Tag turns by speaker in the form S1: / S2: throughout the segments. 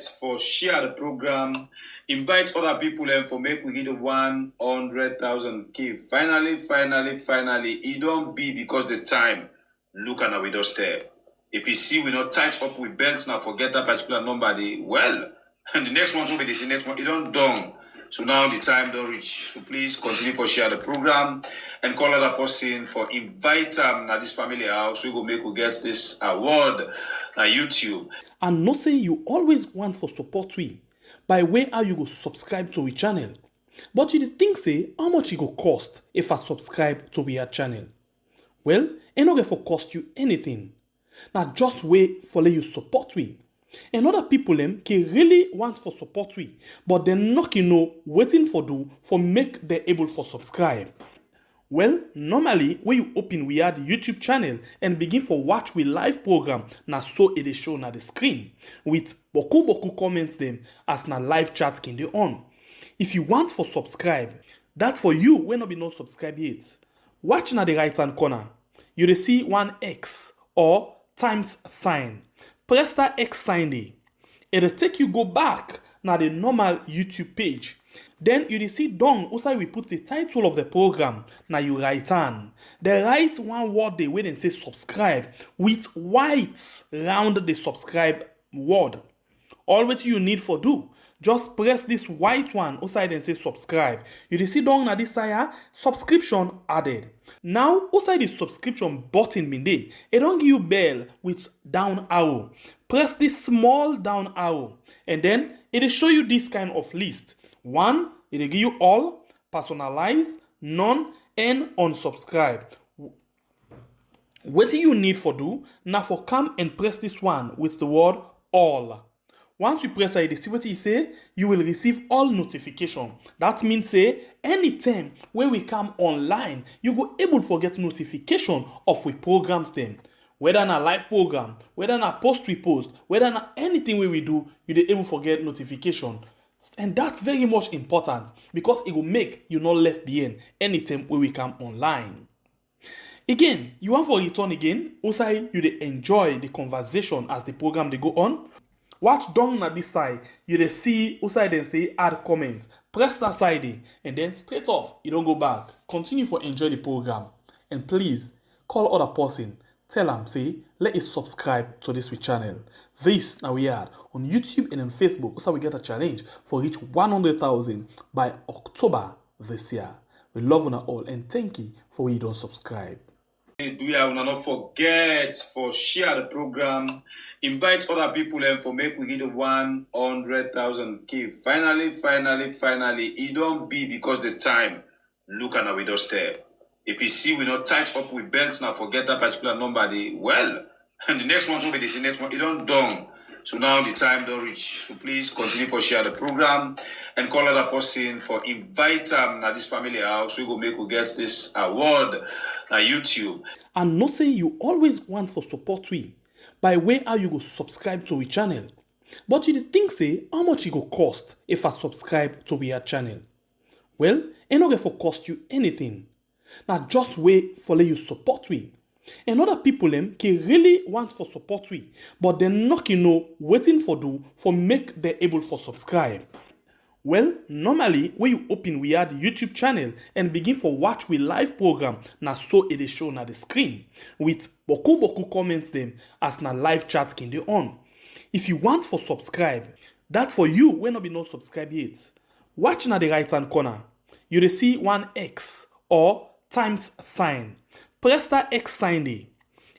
S1: for share the program, invite other people and for make we get the 100,000 key. Finally, it don't be because the time look at our doorstep. If you see we not tight up with belts now, forget that particular number. And the next one will be the next one. It don't done. So now the time don't reach. So please continue for share the program and call other person for invite them at this family house. We go make we get this award at YouTube.
S2: And not say you always want for support we by way how you go subscribe to we channel. But you think say how much it go cost if I subscribe to we channel? Well, it not going for cost you anything. Now just wait for let you support we. And other people can really want for support we, but they're not waiting for do for make them able for subscribe. Well, normally when you open we add YouTube channel and begin for watch we live program, now so it is shown at the screen with boku comments them as na live chat can they on. If you want for subscribe, that for you when not be no subscribe yet. Watch na the right hand corner, you will see one X or times sign. Press that X sign there. It'll take you go back now the normal YouTube page. Then you will see down also we put the title of the program. Now you write on. They write one word they wait and say subscribe with white round the subscribe word. All what you need for do, just press this white one outside and say subscribe. You will see down na this side subscription added. Now outside the subscription button bin there, it don't give you bell with down arrow. Press this small down arrow and then it will show you this kind of list. One, it will give you all, personalize, none, and unsubscribe. What you need for do now for come and press this one with the word all. Once you press it, see what it say, you will receive all notification. That means say anytime when we come online, you go able to get notification of we programs them. Whether na live program, whether na post we post, whether na anything we do, you dey able to get notification. And that's very much important because it will make you not left behind anytime when we come online. Again, you want for return again, also you dey enjoy the conversation as the program they go on. Watch down at this side, you dey see outside then say add comment. Press that side and then straight off, you don't go back. Continue for enjoy the program. And please call other person. Tell them say let us subscribe to this channel. This now we are on YouTube and on Facebook. Also we get a challenge for reach 100,000 by October this year. We love you all and thank you for you don't subscribe.
S1: Do you not forget for share the program, invite other people and for make we get the 100,000 key. Finally, it don't be because the time look at our doorstep. If you see we not tight up with belts now, forget that particular number. And the next one will be the next one. It don't done. So now the time don't reach. So please continue for share the program and call other person for invite them at this family house. We go make we get this award at YouTube.
S2: And not say you always want for support we by way how you go subscribe to we channel. But you think say how much it go cost if I subscribe to we channel? Well, it not going for cost you anything. Now just wait for let you support we. And other people can really want for support we, but they're not waiting for do for make them able for subscribe. Well, normally when you open we add YouTube channel and begin for watch we live program, now so it is shown at the screen with boku comments them as na live chat can they on. If you want for subscribe, that for you when not be no subscribe yet. Watch na the right hand corner, you will see one X or times sign. Press that X sign there.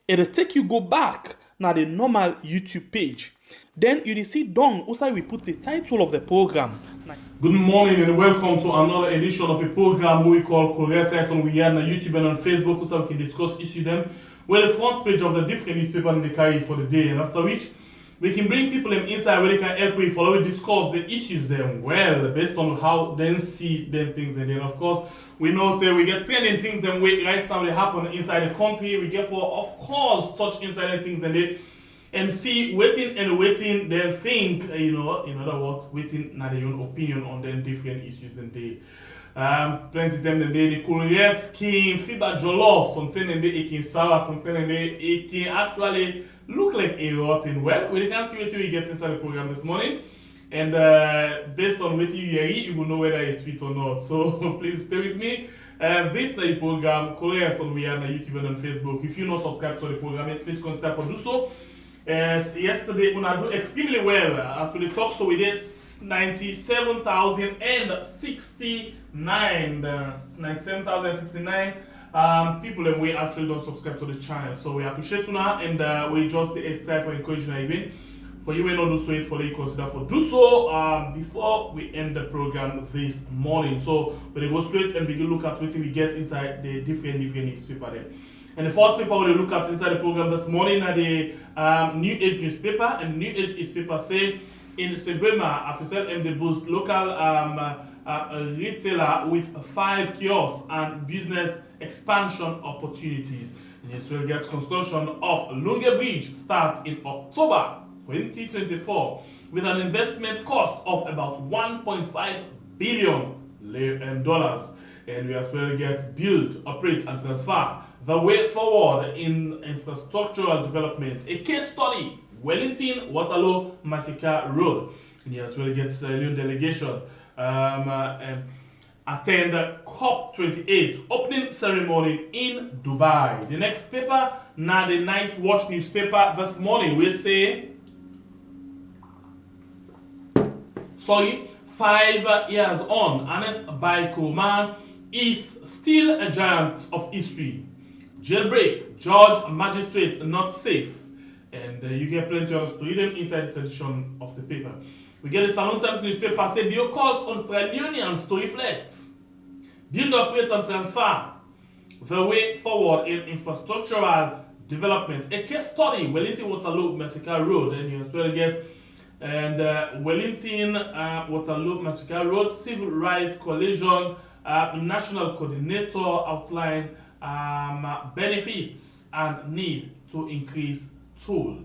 S2: It'll take you go back now the normal YouTube page. Then you will see down also we put the title of the program. Good morning and welcome to another edition of a program we call Korea Site on we are on YouTube and on Facebook. Also we can discuss issue them. Well, the front page of the different newspaper in the carry for the day, and after which we can bring people inside where they can help you follow discuss the issues them well based on how they see them things. And then of course we know say we get trending things them wait right now they happen inside the country. We get for of course touch inside the things and see waiting then think in other words waiting now their own opinion on them different issues and they plenty time and they Korea skin fiber jollof something and they can sour something and they can actually look like a rotten. Well, we can't see what we get inside the program this morning. And based on what you hear, you will know whether it's sweet or not. So please stay with me. This is the program. Follow us on YouTube and on Facebook. If you not subscribe to the program, please consider for do so. Yesterday, we do extremely well. As per the talk, so we did 97,069. 97,069 people and we actually don't subscribe to the channel. So we appreciate you now, and we just try for encouraging even. For you may not do so, it for you consider for do so before we end the program this morning. So we go straight and begin look at what we get inside the different newspaper there. And the first paper we look at inside the program this morning are the New Age newspaper. And New Age newspaper say in Sebrema, Afrisel and the boost local retailer with 5 kiosks and business expansion opportunities. And yes, we'll get construction of Lunge Bridge start in October 2024 with an investment cost of about $1.5 billion. And we as well get build, operate, and transfer the way forward in infrastructural development. A case study, Wellington Waterloo Massacre Road. And you as well get LEONE delegation attend COP28 opening ceremony in Dubai. The next paper, now the Night Watch newspaper this morning, we say 5 years on, Ernest Bai Kurman is still a giant of history. Jailbreak, judge, magistrate not safe. And you get plenty of us to read them inside this edition of the paper. We get the Salon Times newspaper say Bio calls on Australians to reflect, build, operate, and transfer the way forward in infrastructural development. A case study, Wellington Waterloo Massacre Road, and you as well get and Wellington Waterloo Massacre Road Civil Rights Coalition National Coordinator outline benefits and need to increase tool.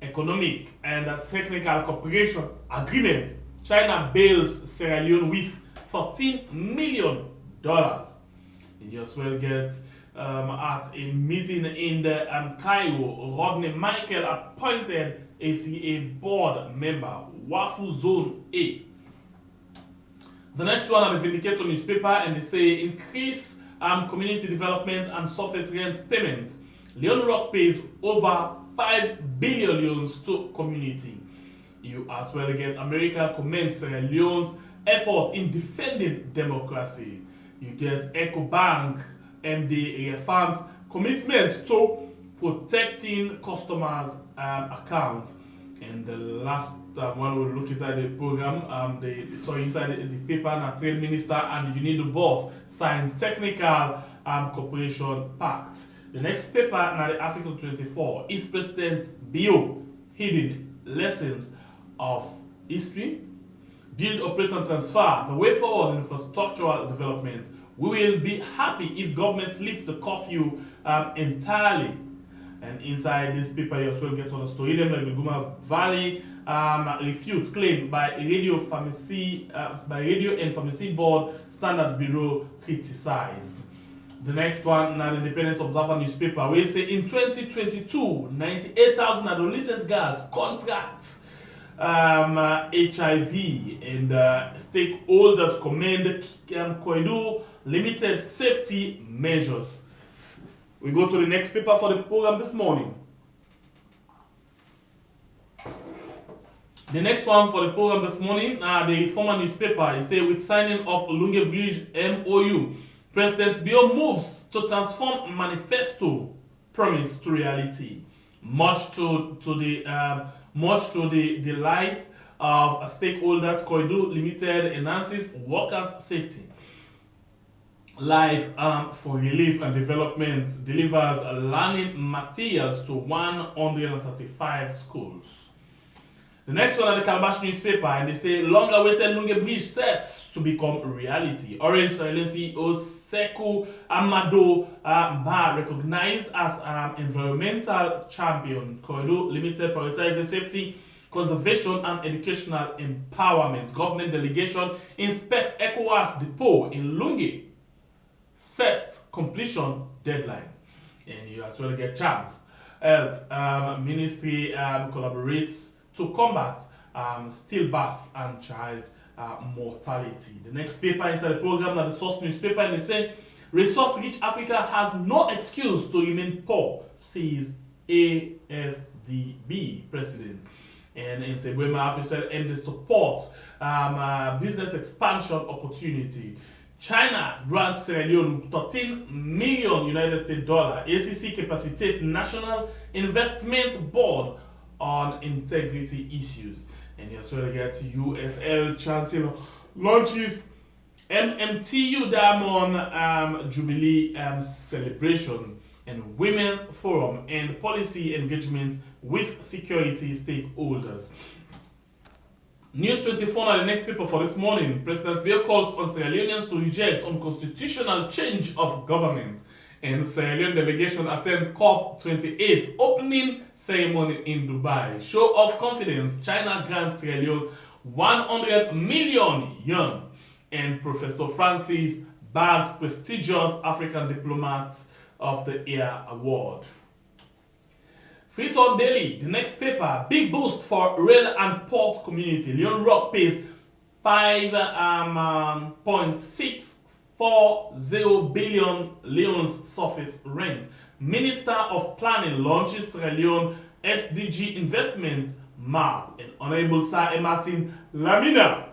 S2: Economic and technical cooperation agreement. China bails Sierra Leone with $14 million. And you as well get at a meeting in the Cairo, Rodney Michael appointed ACA board member, Wafu Zone A. The next one are the Vindicator newspaper, and they say increase community development and surface rent payment. Leon Rock pays over 5 billion to community. You as well get America commends Sierra Leone's effort in defending democracy. You get EcoBank and the reaffirms commitment to protecting customers' accounts. And the last one we'll look inside the program, inside the paper, the trade minister and the UNIDO boss signed technical cooperation pact. The next paper, now the African 24, is President Bio hidden lessons of history, build, operate, and transfer the way forward in infrastructural development. We will be happy if government lifts the curfew entirely. And inside this paper, you as well get on the story like the Guma Valley refutes claim by Radio and Pharmacy Board Standard Bureau criticized. The next one, now the Independent Observer newspaper, we say in 2022, 98,000 adolescent girls contract HIV, and stakeholders commend Koidu limited safety measures. We go to the next paper for the program this morning. The next one for the program this morning, the Reformer newspaper, is say with signing of Lunge Bridge MOU, President Bio moves to transform manifesto promise to reality, much to the delight of stakeholders. Koidu Limited enhances workers' safety. Life for Relief and Development delivers learning materials to 135 schools. The next one are the Calabash newspaper, and they say long-awaited Lunge Bridge set to become reality. Orange Silent CEO Sekou Amado Ba recognized as environmental champion. Koidu Limited prioritizes safety, conservation, and educational empowerment. Government delegation inspect ECOWAS depot in Lunge. Set completion deadline. And you as well get chance. Health Ministry collaborates to combat stillbirth and child mortality. The next paper inside the program, that the source newspaper, and they say resource-rich Africa has no excuse to remain poor, says AFDB president. And in Sebwema Africa, and they support business expansion opportunity. China grants Sierra Leone 13 million United States dollar. ACC capacitates National Investment Board on integrity issues. And as well get USL Chancellor launches MMTU Diamond Jubilee celebration, and Women's Forum and policy engagement with security stakeholders. News 24 now the next paper for this morning. President Biya calls on Sierra Leoneans to reject unconstitutional change of government. And Sierra Leone delegation attend COP28 opening ceremony in Dubai. Show of confidence, China grants Sierra Leone 100 million yuan. And Professor Francis bags prestigious African Diplomat of the Year award. Freetown Daily, the next paper, big boost for rail and port community. Leon Rock pays 5.640 billion Leone's surface rent. Minister of Planning launches Sierra Leone SDG investment map. And Honorable Sir Emerson Lamina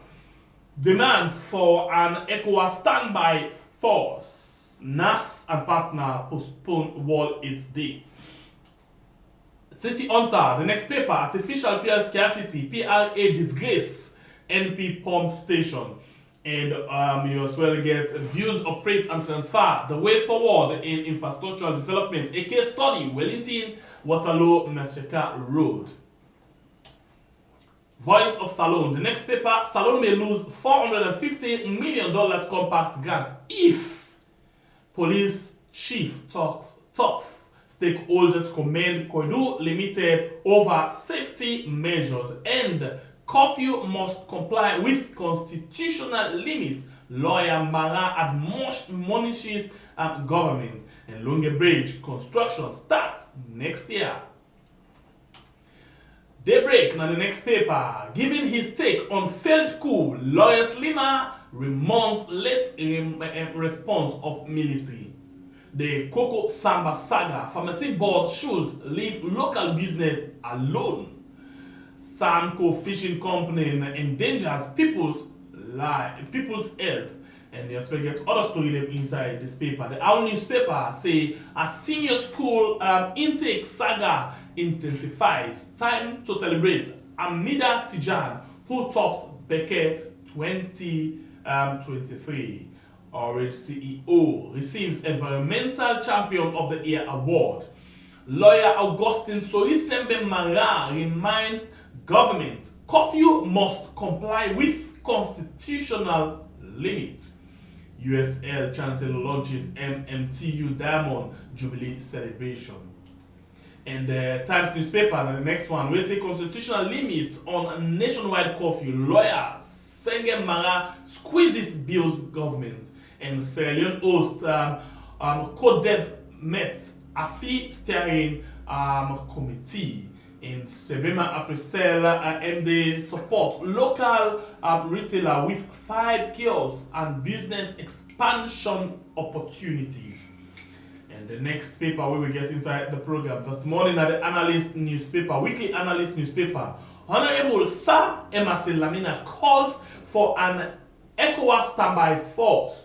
S2: demands for an ECOWAS standby force. NAS and partner postpone World AIDS Day. City Hunter, the next paper, artificial fuel scarcity, PRA disgrace, NP pump station. And you as well get build, operate and transfer, the way forward in infrastructural development, a case study, Wellington, Waterloo, Mesheka Road. Voice of Salone, the next paper, Salone may lose $450 million compact grant if police chief talks tough. Stakeholders commend Koidu Limited over safety measures, and curfew must comply with constitutional limits. Lawyer Mara admonishes government. And Lunge Bridge construction starts next year. Daybreak, now the next paper, giving his take on failed coup, lawyer Slima remonts late response of military. The Coco Samba saga, pharmacy board should leave local business alone. Samco fishing company endangers people's health. And you expect get other story inside this paper. The Owl newspaper say a senior school intake saga intensifies. Time to celebrate Amida Tijan, who tops Beke 2023. Orange CEO receives Environmental Champion of the Year award. Lawyer Augustine Soisembe Mara reminds government curfew must comply with constitutional limits. USL Chancellor launches MMTU Diamond Jubilee celebration. And the Times newspaper, and the next one, we say constitutional limit on nationwide curfew. Lawyer Senge Mara squeezes bills government. And Sierra Leone host CODEV met a fee steering committee. In Sebema Africell, MD support local retailer with 5 kiosks and business expansion opportunities. And the next paper we will get inside the program this morning at the Analyst newspaper, weekly Analyst newspaper. Honorable Sir Emerson Lamina calls for an ECOWAS standby force.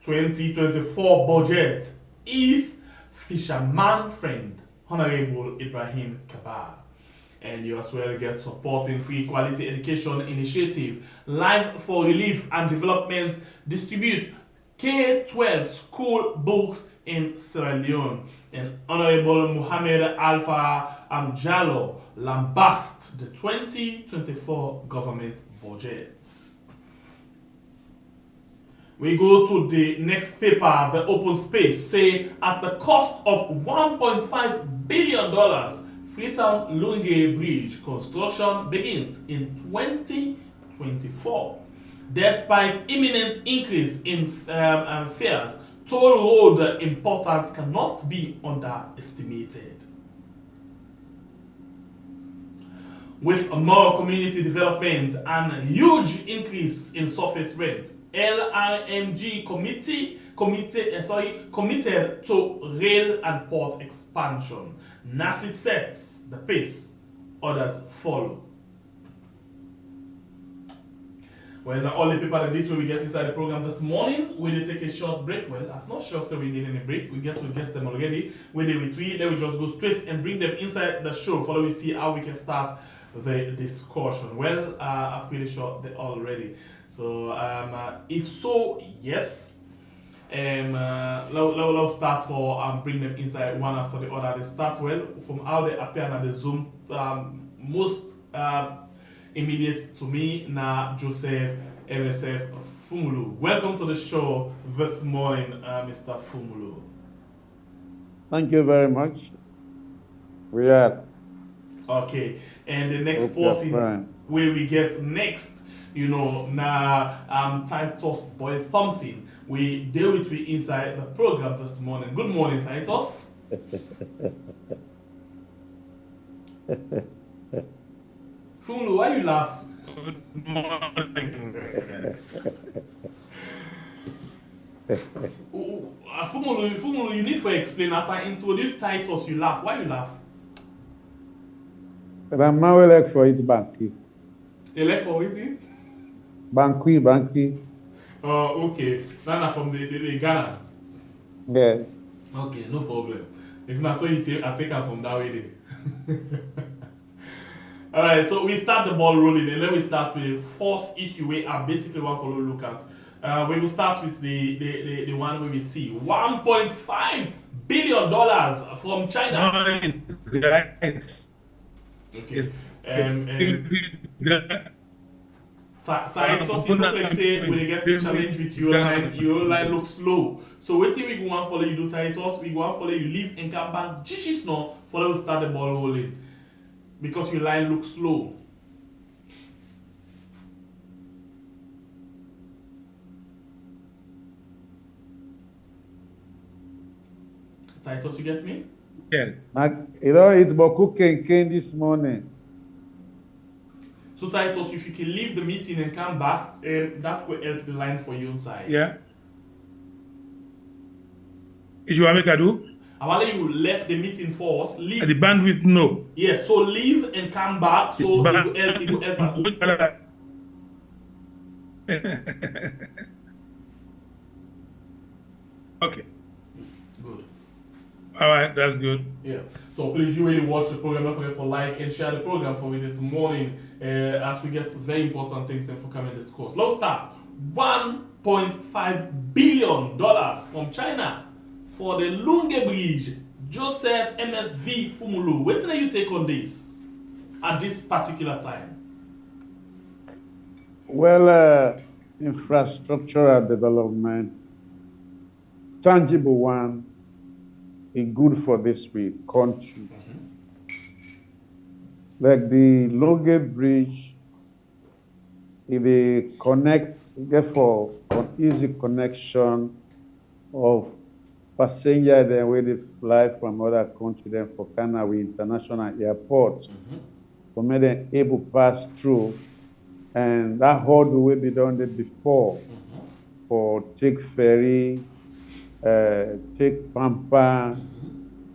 S2: 2024 budget is fisherman friend. Honorable Ibrahim Kabar. And you as well get supporting free quality education initiative. Life for Relief and Development distribute K-12 school books in Sierra Leone. And Honorable Muhammad Alpha Jallo lambast the 2024 government budget. We go to the next paper, the Open Space, say at the cost of $1.5 billion, Freetown Lunge Bridge construction begins in 2024. Despite imminent increase in fares, toll road importance cannot be underestimated. with more community development and huge increase in surface rent. LIMG committed to rail and port expansion. NASIT sets the pace, others follow. Well, now all the people that this way we get inside the program this morning, we did take a short break. Well, I'm not sure so we need any break. We get to guess them already. When they retreat, then we just go straight and bring them inside the show. Follow we see how we can start the discussion. Well, I'm pretty sure they're all ready. So if so, yes. Let's start for bring them inside one after the other. They start well from how they appear on the Zoom. Most immediate to me now, Joseph MSF Fumulu. Welcome to the show this morning, Mr. Fumulu.
S3: Thank you very much. We are.
S2: Okay, and the next person where we get next, you know, now Titus Boy Thompson. We deal with we inside the program this morning. Good morning, Titus. Fumulu, why you laugh?
S4: Good morning.
S2: Fumulu, you need to explain. After I introduce Titus, you laugh. Why you laugh?
S3: But I'm now elect for it, Banky.
S2: Elect for it?
S3: Banky.
S2: Oh, okay. That's from the Ghana.
S3: Yeah.
S2: Okay, no problem. If not so you say, I take her from that way there. Alright, so we start the ball rolling and then we start with the first issue we are basically one follow look at. We will start with the one where we see $1.5 billion from China.
S4: Nice.
S2: Okay. Titus, you look like say when you get to challenge with your line looks slow. So wait till we go and follow you do Titus, we go and follow you leave and come back. Gigi Snow, follow we start the ball rolling. Because your line looks slow. Titus, you get me?
S4: Yeah.
S3: You know, it's Boku came this morning.
S2: So Titus, if you can leave the meeting and come back, that will help the line for you inside.
S4: Yeah. Is you want me to do?
S2: I want you left the meeting for us. Leave.
S4: The bandwidth, no.
S2: Yes, so leave and come back. So it will help us.
S4: Okay.
S2: Good.
S4: All right, that's good.
S2: Yeah. So please, you really watch the program. Don't forget for like and share the program for me this morning as we get very important things then for coming this course. Let's start. $1.5 billion from China for the Lunge Bridge. Joseph MSV Fumulu. What do you take on this at this particular time?
S3: Well, infrastructural development, tangible one, is good for this country. Like the Lunge Bridge, if they connect, therefore, an easy connection of passenger then when they fly from other country then for Kanawi International Airport, for me then able pass through, and that hurdle will be done there before for take ferry, take pampa,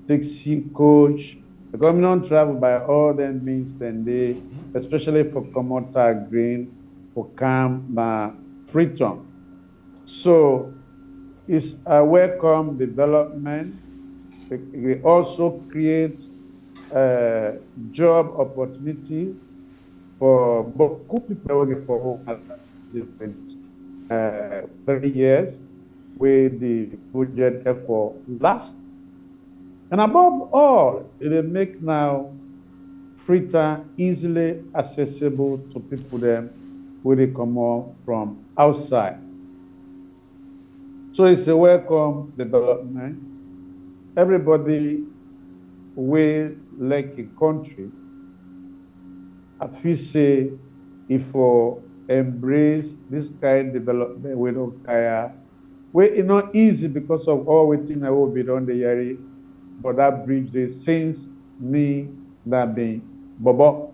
S3: take sea coach. The government travel by all them means then they, especially for commodity green, for camp, Freetown. So it's a welcome development. It also creates job opportunity for both people working for over 30 years with the budget for last. And above all, it will make now Freetown easily accessible to people them who they come out from outside. So it's a welcome development. Everybody will like a country. If we say, if we embrace this kind of development, we don't care. It's not easy because of all we think that will be done the year, but that bridge, the since me that be Bobo.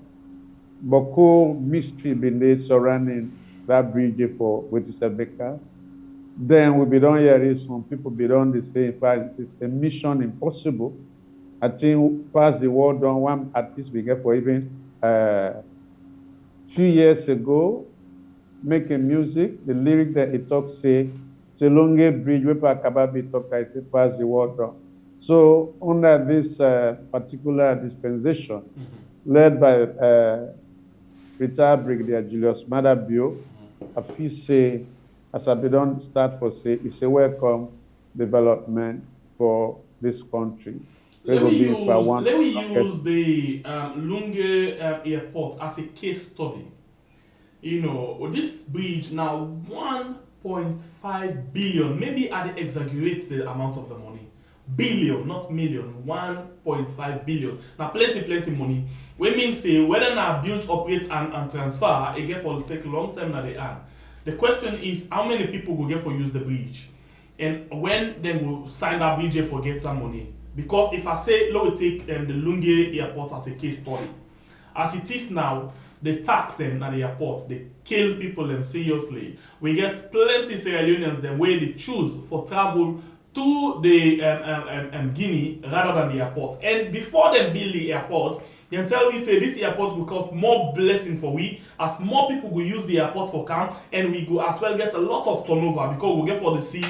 S3: Boko mystery been there surrounding that bridge there for with Isabeka. Then we be done here some people be done the same. In fact, it's a mission impossible. I think past the world done one artist we get for even few years ago, making music. The lyric that it talks say, "It's a long bridge where Kababi talk I say pass the world done." So under this particular dispensation, led by retired Brigadier Julius Madabio, I feel say, as I be done start for say, it's a welcome development for this country.
S2: Let me use the Lunge airport as a case study. You know, this bridge now 1.5 billion, maybe I exaggerate the amount of the money. Billion, not million, 1.5 billion. Now plenty money. We mean say whether now build, operate and transfer, again for take a long time now they are. The question is how many people will get for use the bridge? And when they will sign that bridge for get some money. Because if I say, let me take the Lunge airport as a case study. As it is now, they tax them at the airport, they kill people them seriously. We get plenty Sierra Leoneans the way they choose for travel to the Guinea rather than the airport. And before they build the airport, they tell me say this airport will cause more blessing for we as more people will use the airport for camp and we go as well get a lot of turnover because we get for the sea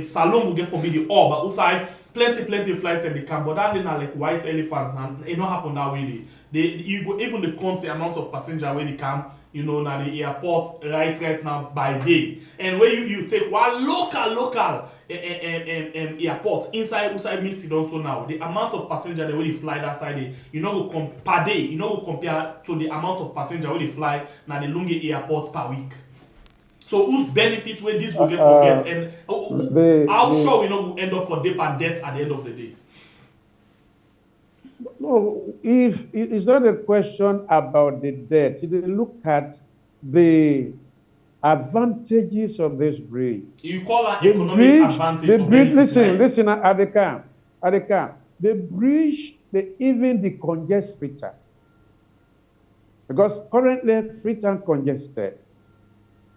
S2: salon will get for be the all but outside plenty flights in the camp but that na like white elephant and it not happen that way. You go even the count the amount of passenger where they come, you know, now the airport right now by day. And where you take one local airport inside me sit also now. The amount of passenger that will fly that side, you know, go per day, you know, go compare to the amount of passenger will fly now the Lunge airport per week. So whose benefit where this will get forget and how sure we know will end up for debt and debt at the end of the day.
S3: No, if it's not a question about the debt, if you look at the advantages of this bridge.
S2: You call that economic advantage.
S3: The bridge, listen, at the camp. The bridge, they even decongest Freetown. Because currently Freetown congested.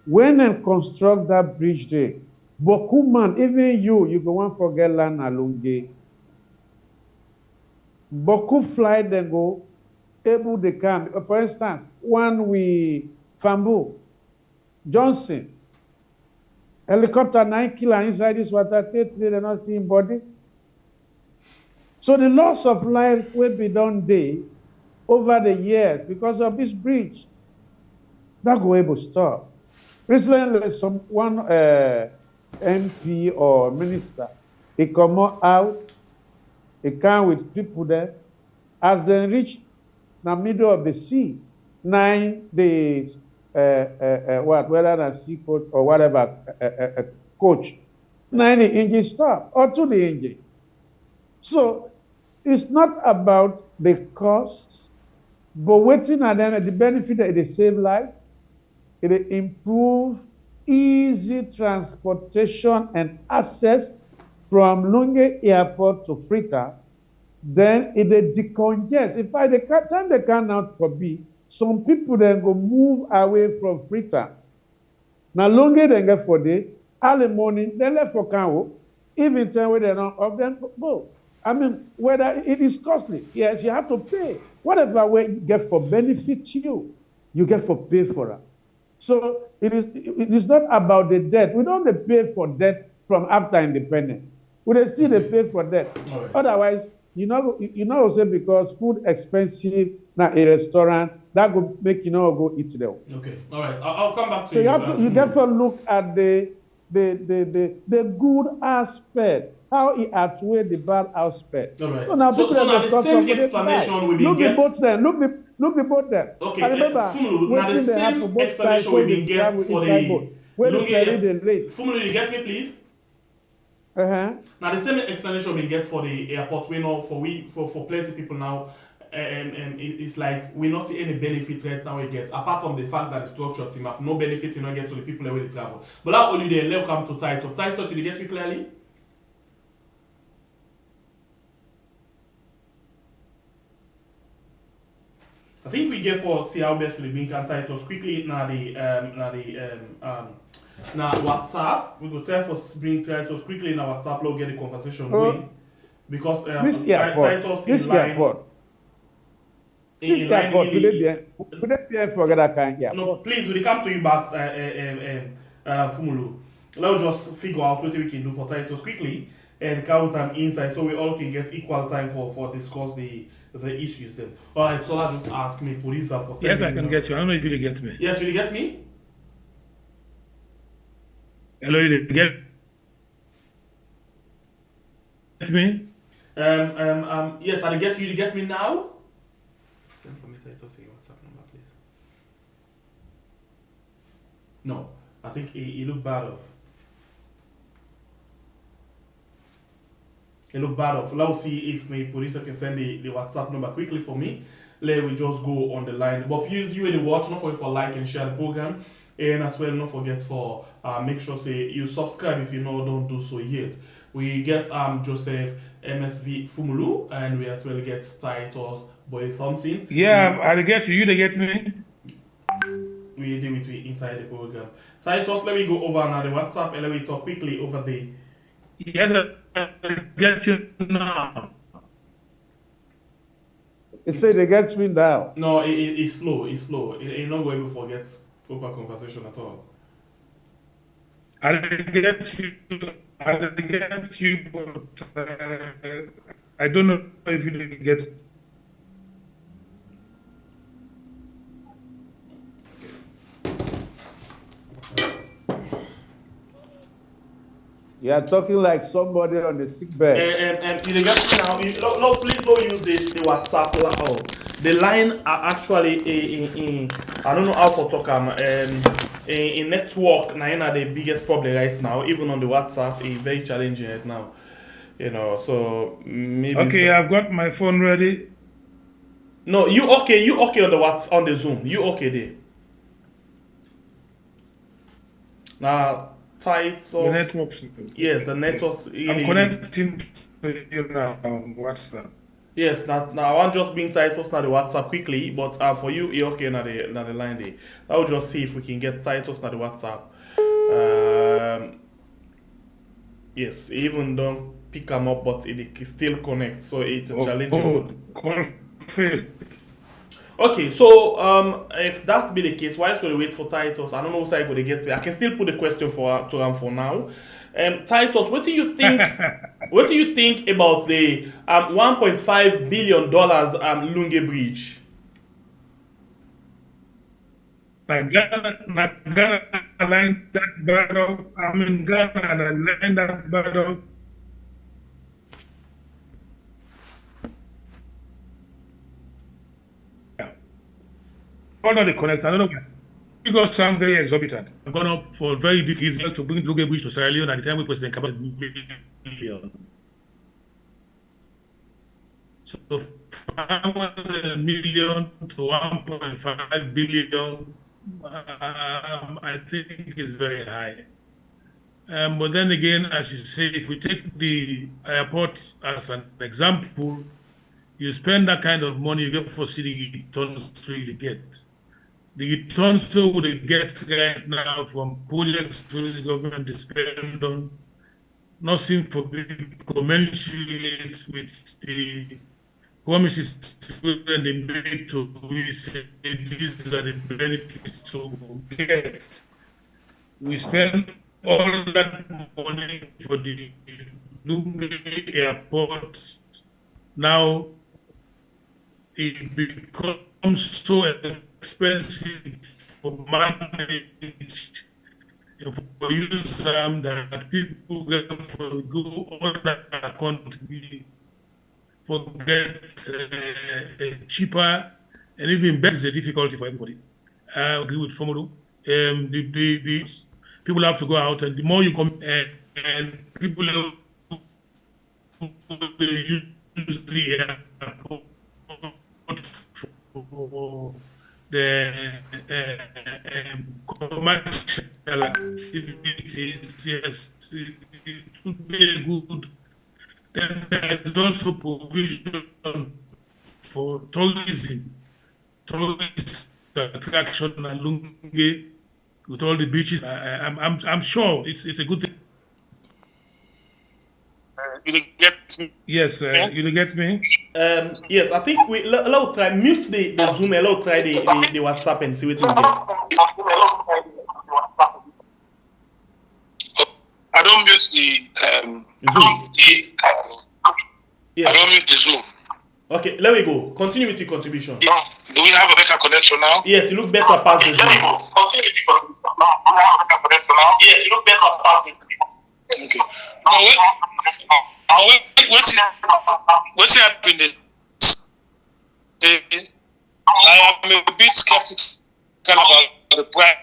S3: When they construct that bridge there, Bokuman, even you go and forget land along. Boku fly they go, able they come. For instance, one we Fambu, Johnson, helicopter 9 killer inside this water, they're not seeing body. So the loss of life will be done there over the years because of this bridge. That go able to stop. Recently, one MP or minister, he come out. He come with people there. As they reach the middle of the sea, 9 days, whether a sea coach or whatever, coach, 9 the engine stop, or 2 the engine. So it's not about the cost, but waiting at them, the benefit that it save life, it improve easy transportation and access from Lunge Airport to Freetown, then it decongest. In fact, the time they can out for B, some people then go move away from Freetown. Now Lunge then get for day, early morning, they left for Kanwo, even time where they're not of them go. I mean, whether it is costly, yes, you have to pay. Whatever way you get for benefit you get for pay for it. So it is not about the debt. We don't pay for debt from after independence. We still pay for debt. Right. Otherwise, you know, say because food expensive now a restaurant that would make go eat there.
S2: Okay, all right. I'll come back to
S3: so
S2: you.
S3: You get to look at the good aspect, how it outweighs the bad aspect.
S2: All right. So now the same explanation we been get.
S3: Look the both there.
S2: Okay. Now the same explanation we been get for the Fumulu, you get me, please? Now the same explanation we get for the airport, we know for plenty people now, it's like we not see any benefit right now we get apart from the fact that the structure team up no benefit you not get to the people that will travel. But now only they let come to title. Title, did you get me clearly? I think we get for see how best we bring can titles quickly now now WhatsApp. We go try for bring titles quickly in our WhatsApp. We'll get the conversation going because
S3: This airport,
S2: titles
S3: this
S2: in line
S3: airport, this
S2: in line
S3: airport,
S2: really.
S3: could it be forget that kind
S2: No,
S3: airport?
S2: please, we come to you back, Fumulu. Let's just figure out what we can do for titles quickly and count time inside so we all can get equal time for discuss the issues then. Alright, so let's just ask me, police are for
S4: Yes, I can get you. I don't know if you get me.
S2: Yes, will you get me?
S4: Hello, you get me?
S2: Yes, I get you. You get me now? No, I think he looked bad off. He looked bad off. Let's see if my producer can send the WhatsApp number quickly for me. Let we just go on the line. But please, you will watch. Not forget for like and share the program. And as well, not forget for make sure say you subscribe if you know don't do so yet. We get Joseph MSV Fumulu and we as well get Titus Boy Thompson.
S4: Yeah, I get you. You they get me?
S2: We deal with it inside the program. Titus, let me go over now the WhatsApp and let me talk quickly over the.
S4: Yes, I get you now.
S3: It said they get me now.
S2: No, it's slow. It's slow. It's not going to forget proper conversation at all.
S4: I get you. I get you, but I don't know if you get.
S3: You are talking like somebody on the sick bed.
S2: And you get me now. No, please don't use the WhatsApp. Oh, the line are actually in I don't know how to talk in network. Now, the biggest problem right now. Even on the WhatsApp, it's very challenging right now. You know, so maybe.
S4: Okay, I've got my phone ready.
S2: No, you okay on the on the Zoom. You okay there? Now. Titus.
S4: The network.
S2: Yes, the network.
S4: I'm connecting to you now on WhatsApp.
S2: Yes, now I want just bring Titus now the WhatsApp quickly, but for you, you okay now the line there. I will just see if we can get Titus now the WhatsApp. Yes, even don't pick them up, but it still connects, so it's a challenging.
S4: Call failed.
S2: Okay, so if that be the case, why should we wait for Titus? I don't know what I'm going to get to. I can still put the question to him for now. Titus, what do you think? What do you think about the $1.5 billion Lunge Bridge?
S4: Ghana line that battle. I'm in Ghana and I line that battle. All the connects. I don't know. Because sound very exorbitant. I've gone up for very difficult to bring Lunge Bridge to Sierra Leone at the time we President Kabila million. So 500 million to 1.5 billion, I think is very high. But then again, as you say, if we take the airport as an example, you spend that kind of money, you get for city returns to really get. The returns we get right now from projects the government is spending on not seem to be commensurate with the promises when they made to we say these are the benefits to get. We spend all that money for the Lunge airport. Now it becomes so expensive for manage for use that people get for go on that country forget cheaper and even better is a difficulty for everybody. I agree with Fomodo. The people have to go out, and the more you come and people use the airport for the commercial activities, yes, it would be a good. Then there's also provision for tourism tourist attraction and Lunge with all the beaches. I'm sure it's a good thing.
S5: You get me?
S4: Yes, you get me?
S2: Yes, I think we let's try mute the Zoom and let's try the WhatsApp and see what we get.
S5: I don't mute the
S2: Zoom. Yes.
S5: I don't mute the Zoom.
S2: Okay, let me go. Continue with your contribution.
S5: Yeah. Do we have a better connection now?
S2: Yes, you look better past the
S5: Let me
S2: Zoom.
S5: go. Continue with the connection now. Do we have a better connection now? Yes, you look better past the Zoom. Okay. Now what's happening is I am a bit skeptical about the price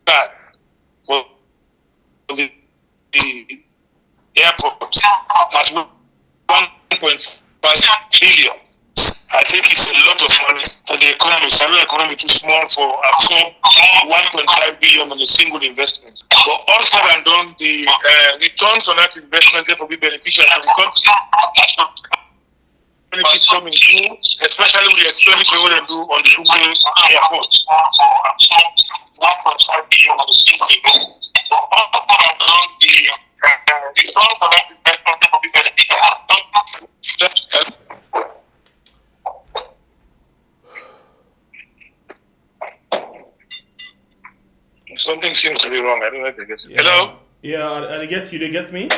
S5: tag for the airport at 1.5 billion. I think it's a lot of money for the economy. Salary economy too small for absorb 1.5 billion on a single investment. But all said and done, the returns on that investment will be beneficial to the country. Benefits coming through, especially with the expenditure we do on the Lunge airport. 1.5 billion on a single investment. So all said and done, the returns on that investment will be beneficial. Something seems to be wrong. I don't know if they get it.
S2: Yeah.
S5: Hello?
S2: Yeah, and I get you. They get me?
S5: Okay,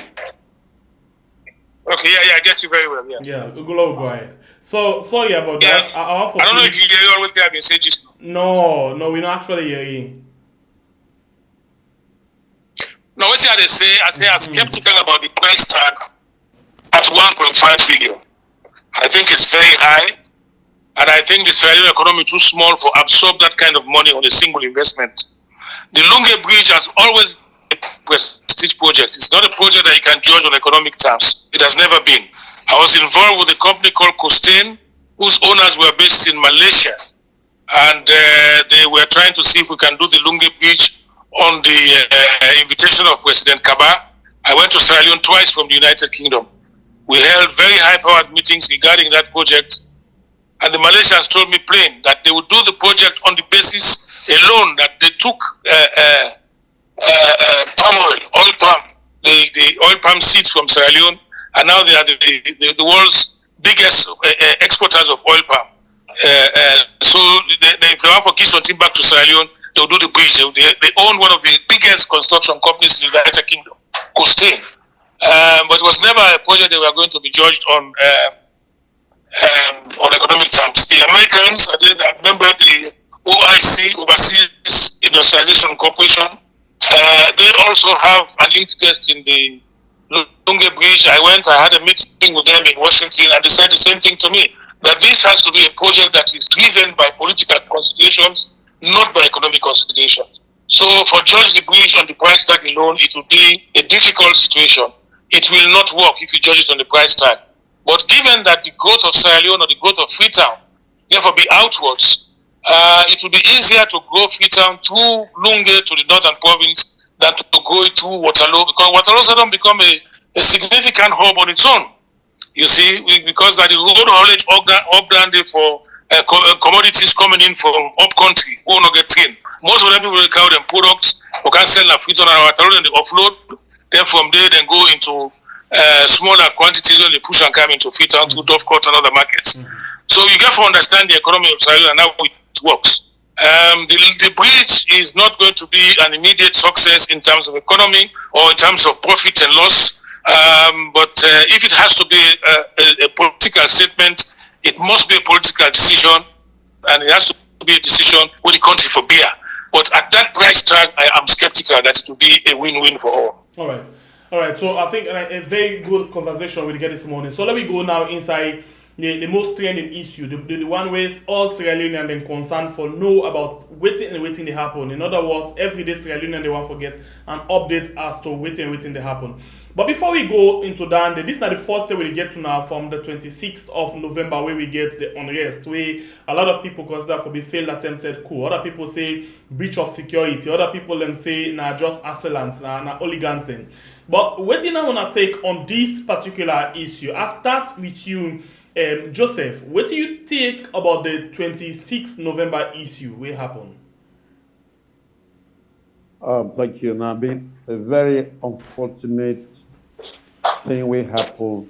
S5: yeah, I get you very well. Yeah.
S2: Yeah, go ahead. So sorry about
S5: Yeah.
S2: that. I want for
S5: I don't know if you hear what I've been saying just now.
S2: No, we're not actually hearing.
S5: No, what I say, I'm skeptical about the price tag at 1.5 billion. I think it's very high, and I think the Sierra economy too small for absorb that kind of money on a single investment. The Lunge Bridge has always been a prestige project. It's not a project that you can judge on economic terms. It has never been. I was involved with a company called Costain, whose owners were based in Malaysia, and they were trying to see if we can do the Lunge Bridge on the invitation of President Kaba. I went to Sierra Leone twice from the United Kingdom. We held very high-powered meetings regarding that project, and the Malaysians told me plain that they would do the project on the basis alone that they took palm oil palm, the oil palm seeds from Sierra Leone, and now they are the world's biggest exporters of oil palm. So if they want to give something back to Sierra Leone, they will do the bridge. They own one of the biggest construction companies in the United Kingdom, Costain. But it was never a project they were going to be judged on economic terms. The Americans, I remember the OIC, Overseas Industrialization Corporation, they also have an interest in the Lunge Bridge. I had a meeting with them in Washington, and they said the same thing to me, that this has to be a project that is driven by political considerations, not by economic considerations. So for Judge the Bridge on the price tag alone, it will be a difficult situation. It will not work if you judge it on the price tag. But given that the growth of Sierra Leone or the growth of Freetown, therefore be outwards, it will be easier to grow Freetown through Lunge to the northern province than to grow it through Waterloo, because Waterloo suddenly become a significant hub on its own. You see, because that the road haulage up for commodities coming in from up country, who will not get trained. Most of the people will carry them products, who can sell them Freetown and Waterloo, and they offload. Then from there, then go into smaller quantities when they push and come into Freetown through Dovecourt and other markets. So you get to understand the economy of Sierra Leone and how it works. The bridge is not going to be an immediate success in terms of economy or in terms of profit and loss. But if it has to be a political statement, it must be a political decision, and it has to be a decision with the country for beer. But at that price tag, I am skeptical that it will be a win-win for all.
S2: All right. So I think a very good conversation we get this morning. So let me go now inside the most trending issue, the one where all Sierra Leoneans and concerned for know about waiting they happen. In other words, every day Sierra Leonean they want to get an update as to waiting they happen. But before we go into that, this is not the first day we get to now from the 26th of November where we get the unrest, where a lot of people consider for be failed attempted coup. Other people say breach of security. Other people them say just assailants, na hooligans then. But what I want to take on this particular issue, I start with you, Joseph, what do you think about the 26th November issue? What happened?
S3: Thank you, Nabi. A very unfortunate thing will happen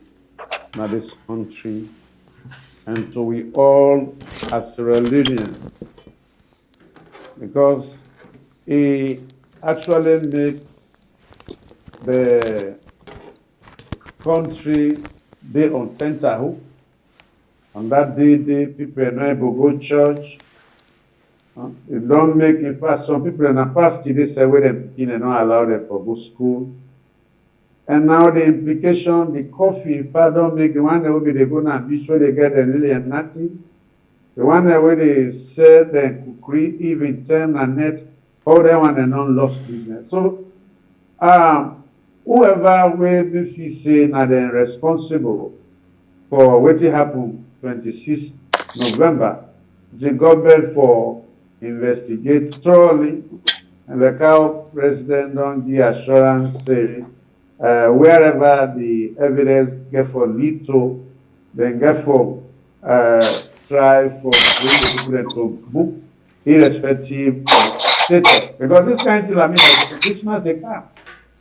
S3: in this country, and so we all as Regionalism, because it actually made the country day on tenterhook. On that day, people are not able to go to church. It don't make, in fact, some people in the past, they say, where them in not allow them to go to school. And now the implication, the coffee, in fact, don't make the one that will be they go to beach where they get a lily and nothing. The one that where they sell the cookery, even turn and net, all that one and non lost business. So, whoever will be say now they're responsible for what happened 26 November, the government for investigate thoroughly, and the cow president don't give assurance say wherever the evidence get for lead to, then get for try for people to book irrespective of status. Because this kind of thing, I mean, like Christmas they come.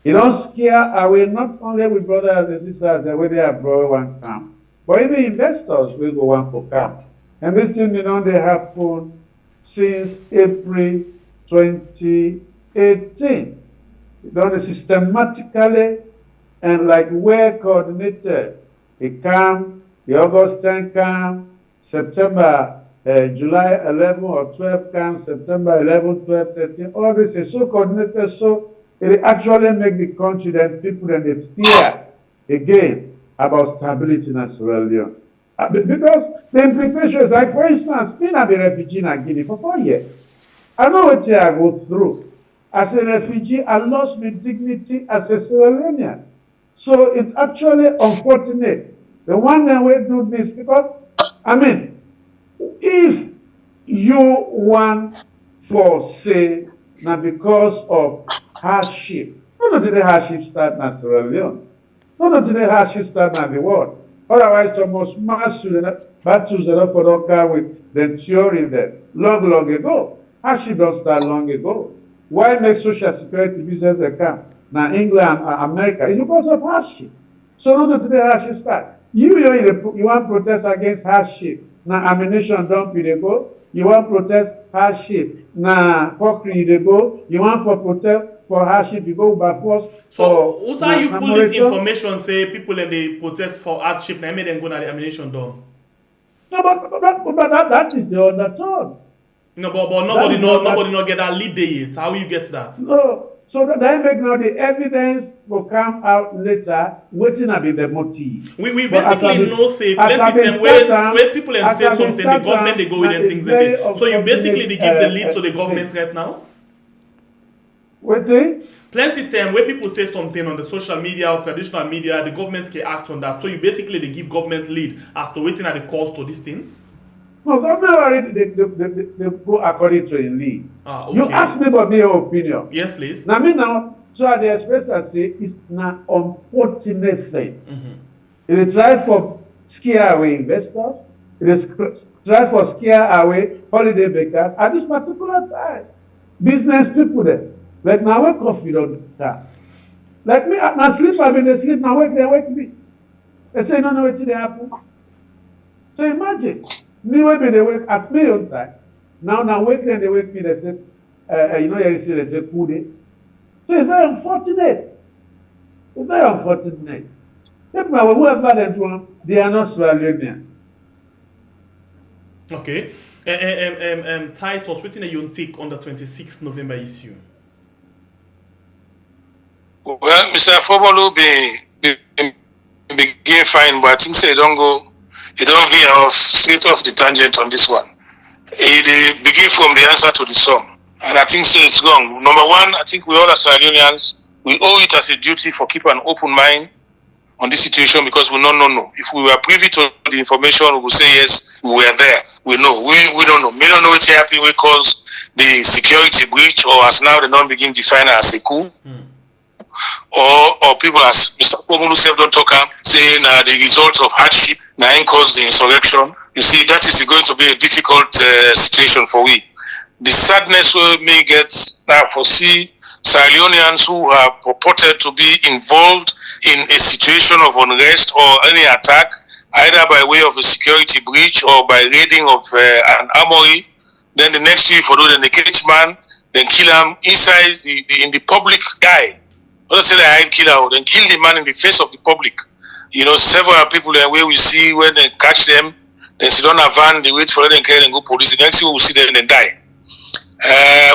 S3: You don't scare away not only with brothers and sisters that where they are brought one camp, but even investors will go one for camp. And this thing, you know, they happen since April 2018. Done systematically and like well coordinated. It came, the August 10 came, September, July 11 or 12 came, September 11, 12, 13. All this is so coordinated, so it actually make the country that people and they fear again about stability in Sierra Leone. Because the implication is like, for instance, me have been a refugee in Guinea for 4 years. I know what I go through. As a refugee, I lost my dignity as a Sierra Leonean. So it's actually unfortunate. The one that we do this because, I mean, if you want for say, now because of hardship, not until the hardship start in Sierra Leone, not until the hardship start in the world. Otherwise, the most massive battles that for occur with the theory that long ago. Hardship don't start long ago. Why make social security business account? Now England, America, it's because of hardship. So not until the hardship start. You want to protest against hardship. Now ammunition dump they go. You want to protest hardship. Now cookery they go. You want for protest for hardship, you go by force.
S2: So, also you pull this information, say people and they protest for hardship, and make them go to the ammunition done.
S3: No, but that is the undertone.
S2: No, but nobody not get that lead there yet. How you get that?
S3: No, so that make now the evidence will come out later, waiting to be the motive.
S2: We basically know say plenty time where people and say something, the government they go with them things like that. So you basically they give the lead to the government right now?
S3: Waiting?
S2: Plenty time where people say something on the social media or traditional media, the government can act on that. So you basically they give government lead as to waiting at the cause to this thing.
S3: No, government already they go according to a lead.
S2: Okay.
S3: You ask me about your opinion.
S2: Yes, please.
S3: Now me now, so at the express I say it's an unfortunate thing. If they try for scare away investors, if they try for scare away holiday makers at this particular time, business people there. Like now wake coffee don't that. Like me, now sleep, I mean they sleep, now wake, they wake me. They say no what they happen. So imagine, me wake me, they wake at me on time. Now wake them, they wake me, they say, you know, they say cool day. So it's very unfortunate. It's very unfortunate. People, whoever they do, they are not Sierra Leonean.
S2: Okay. Titus, what do you take on the 26th November issue?
S5: Well, Mr. Fobolo begin fine, but I think say don't veer off straight off the tangent on this one. They begin from the answer to the sum. And I think say it's wrong. Number one, I think we all as Sierra Leoneans, we owe it as a duty for keep an open mind on this situation because we don't know. If we were privy to the information, we would say yes, we were there. We know. We don't know. We don't know what's happening because the security breach or as now they don't begin defining as a coup. or people as Mr. Pomulu said don't talk saying the result of hardship now cause the insurrection. You see, that is going to be a difficult situation for we. The sadness we may get now foresee Sierra Leoneans who are purported to be involved in a situation of unrest or any attack, either by way of a security breach or by raiding of an armory. Then the next year, for then they catch man, then kill him inside in the public eye. Not say they hide killer, then kill the man in the face of the public. You know, several people the way we see when they catch them, then sit on a van, they wait for them, carry and go police. The next thing we see them and die.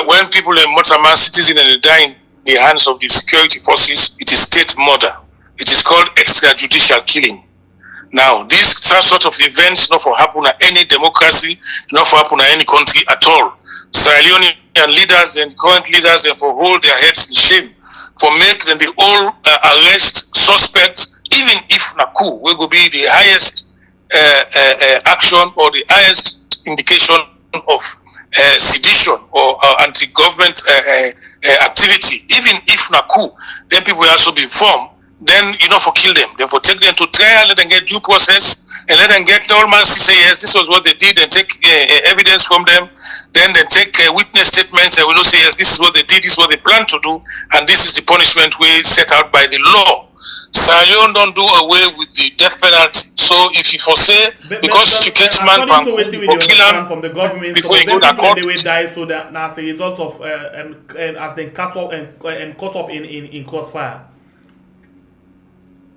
S5: When people in Motama citizen and they die in the hands of the security forces, it is state murder. It is called extrajudicial killing. Now, these sort of events not for happen at any democracy, not for happen at any country at all. Sierra Leonean leaders and current leaders and for hold their heads in shame for make them the all arrest suspects, even if na coup will be the highest action or the highest indication of sedition or anti-government activity. Even if na coup, then people will also be informed. Then you know for kill them, then for take them to trial, let them get due process, and let them get all man say yes, this was what they did, and take evidence from them. Then they take witness statements, and we will say yes, this is what they did, this is what they plan to do, and this is the punishment we set out by the law. Sierra Leone don't do away with the death penalty. So if you foresay because you catch man or kill him
S2: from the government
S5: before you go to court,
S2: they will die. So that as a result of as they cut up and caught up in crossfire.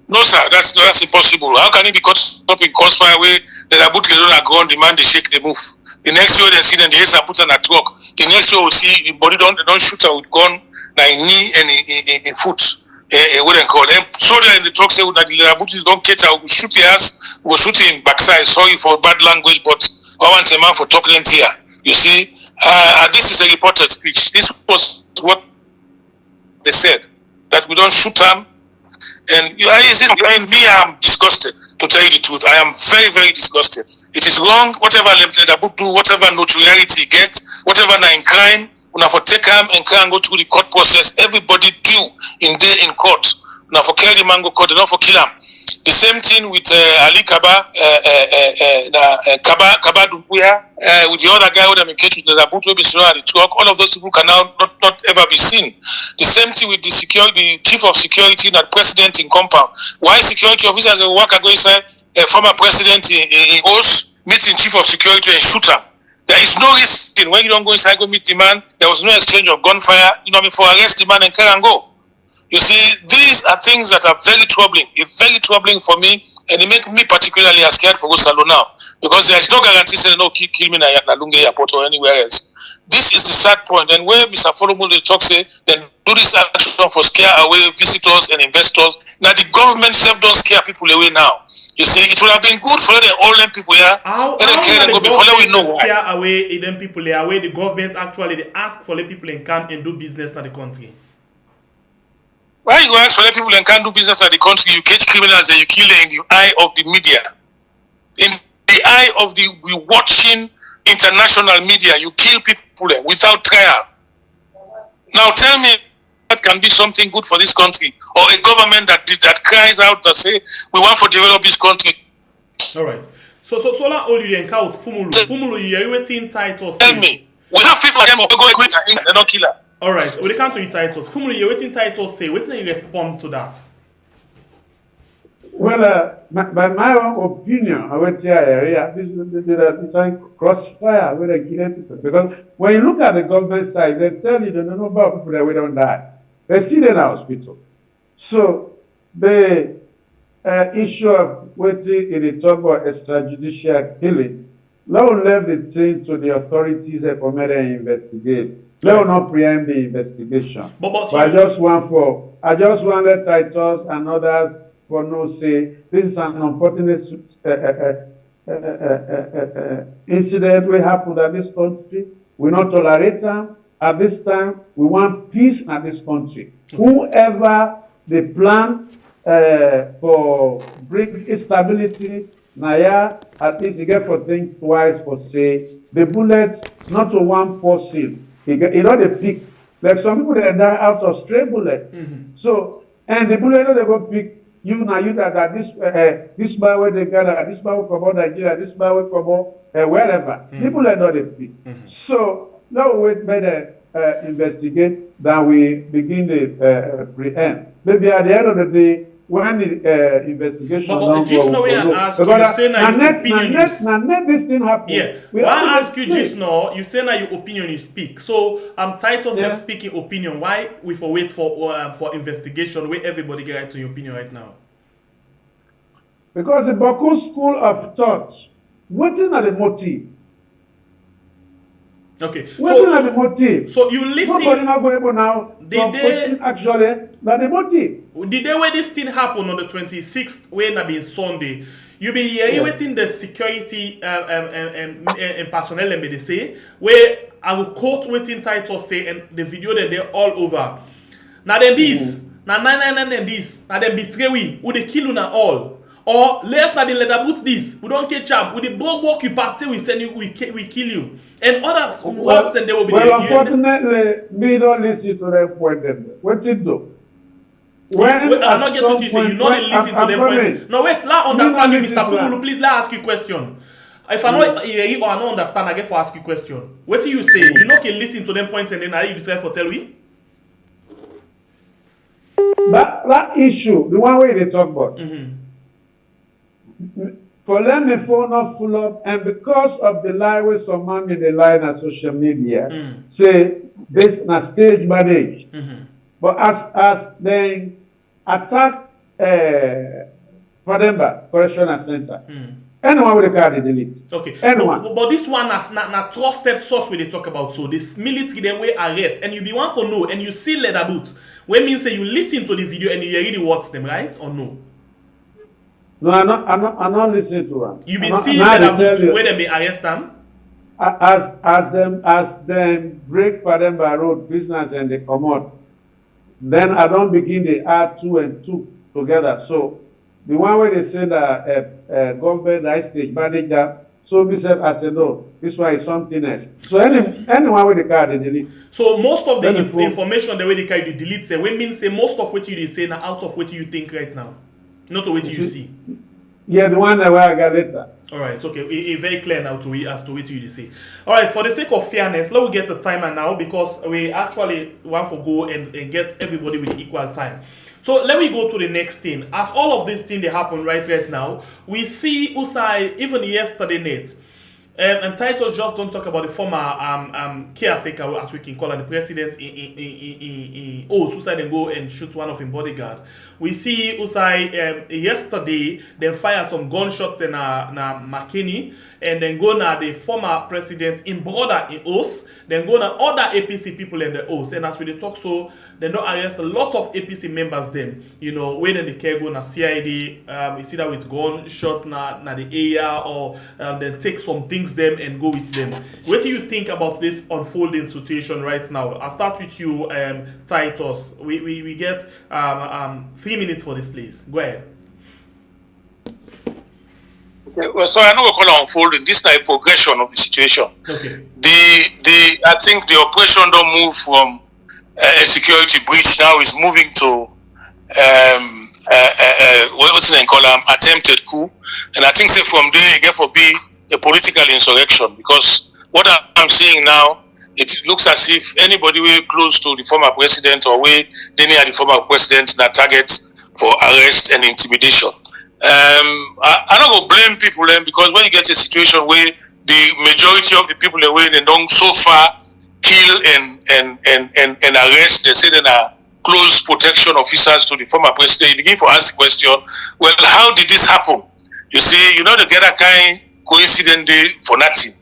S5: No, sir, that's impossible. How can it be caught up in crossfire where they are put on a ground, the man they shake, they move. The next year they see them, the heads are put on a truck. The next year we see the body don't shoot her with gun, like knee and in foot. What they call them. Soldier in the truck say that the Labutis don't catch her, we shoot your ass, we shoot in backside. Sorry for bad language, but I want a man for talking here. You see, this is a reported speech. This was what they said, that we don't shoot them. And me, I'm disgusted, to tell you the truth. I am very, very disgusted. It is wrong, whatever left the book do, whatever notoriety get, whatever in crime, when I for take him and can go through the court process, everybody due in day in court. When I for carry the man go court, not for kill him. The same thing with Ali Kaba, Kaba Dubuya, with the other guy who them engaged with the boot will be at the truck. All of those people can now not ever be seen. The same thing with the chief of security, that president in compound. Why security officers will work go inside a former president in O's meeting chief of security and shoot him? There is no reason when you don't go inside go meet the man. There was no exchange of gunfire. You know what I mean, for arrest the man and carry and go. You see, these are things that are very troubling. It's very troubling for me, and it makes me particularly scared for Gosalo now, because there is no guarantee saying no kill me na Lunge Airport or anywhere else. This is the sad point. And where Mr. Folomun talk say, then do this action for scare away visitors and investors. Now the government self don't scare people away now. You see, it would have been good for all them people here.
S2: How
S5: go before we know
S2: scare away them people away the government actually they ask for the people in come and do business in the country.
S5: Why you go ask for the people and can't do business at the country? You catch criminals and you kill them in the eye of the media. In the eye of the watching international media, you kill people without trial. Now tell me that can be something good for this country, or a government that cries out that say we want to develop this country.
S2: All right. So Sola Oli and Kaut Fumulu, you're waiting titles.
S5: Tell me, we have people that go quick and they're not killer.
S2: All right, when it comes to the titles, Fumulu, you're waiting titles say, what do you respond to that?
S3: Well, by my own opinion, I would say area, this is crossfire where they kill people. Because when you look at the government side, they tell you the number of people that we don't die. They're still in the hospital. So the issue of waiting in the talk about extrajudicial killing, LEONE left the thing to the authorities for me to investigate. LEONE not preempt the investigation. But I just want the titles and others for no say. This is an unfortunate incident will happen at this country. We not tolerate them. At this time, we want peace in this country. Whoever they plan for bring instability, now at least you get for think twice for say the bullets not to one person. You know the pick Like some people that die out of stray bullet. So, and the bullet they go pick you now, you that this man where they gather, this man will come out Nigeria, this man will come out wherever. The bullet not they pick. So now we wait better investigate, then we begin the preempt. Maybe at the end of the day, when the investigation
S2: but just now, I ask you, you say now your opinion is...
S3: this thing happen.
S2: Yeah, well, I ask you just now, you say now your opinion you speak. So I'm titled self speaking opinion. Why we for wait for investigation where everybody get right to your opinion right now?
S3: Because the Baku school of thought, what is the motive?
S2: Okay,
S3: what is the motive?
S2: So you listen.
S3: Nobody not going able now. Actually, that the motive.
S2: The day where this thing happened on the 26th, when I been Sunday, you been hearing waiting the security and personnel and they say where I will quote waiting title say and the video that they're all over. Now then this, now 999 and this, now then betray we, would they kill you now all? Or let's not let boot this. We don't catch up. With the bomb walk you party, we send you, we kill you. And others words and they will be
S3: well, unfortunately, we don't listen to them point them. What it do?
S2: I'm not getting to you, so you not listen to them point. No, wait, let understand you, Mr. Fumulu. Please let ask you question. If I know you or I don't understand, I get for ask you question. What do you say? You not can listen to them points and then I you try for tell we?
S3: That issue, the one way they talk about. For them, the phone not full up, and because of the lie with some man in the line on social media, say this na stage managed. But as they attack Fademba Correctional Center, anyone with a card they delete.
S2: Okay.
S3: Anyone.
S2: But this one is not trusted source where they talk about. So this military then we arrest and you be one for no and you see leather boots. When means say you listen to the video and you hear the words them, right? Or no?
S3: No, I'm not listening to them.
S2: You been seeing leather boots where they be arrest them?
S3: As them break Fademba Road business and they come out, then I don't begin the add 2 and 2 together. So the one where they say that government high stage manager, so we said I said no, this one is something else. So anyone with the card they delete.
S2: So most of the information the way they carry you delete say, we mean say most of what you say now out of what you think right now, not what you see.
S3: Yeah, the one that I got later.
S2: All right, okay, it's very clear now to we as to what you say. All right, for the sake of fairness, let me get a timer now because we actually want to go and get everybody with equal time. So let me go to the next thing. As all of these things they happen right now, we see Usai even yesterday, Nate. And titles just don't talk about the former caretaker, as we can call her, the president Usai then go and shoot one of his bodyguard. We see Usai yesterday then fire some gunshots in McKinney and then go na the former president in brother in Os, then go na other APC people in the Os. And as we talk so, they don't arrest a lot of APC members them, you know, when they can go na CID, we see that with gunshots na the area or then take some things them and go with them. What do you think about this unfolding situation right now? I'll start with you, Titus. We get 3 minutes for this, please. Go ahead.
S5: Well, so I know we call it unfolding. This is a progression of the situation.
S2: Okay.
S5: I think the operation don't move from a security breach now is moving to what's the name called attempted coup, and I think say from there it get for be a political insurrection because what I'm seeing now, it looks as if anybody way close to the former president or way they near the former president that target for arrest and intimidation. I don't go blame people then because when you get a situation where the majority of the people away they don't so far kill and arrest, they say they are close protection officers to the former president. You begin to ask the question, well, how did this happen? You see, you know, they get a kind coincident day for nothing.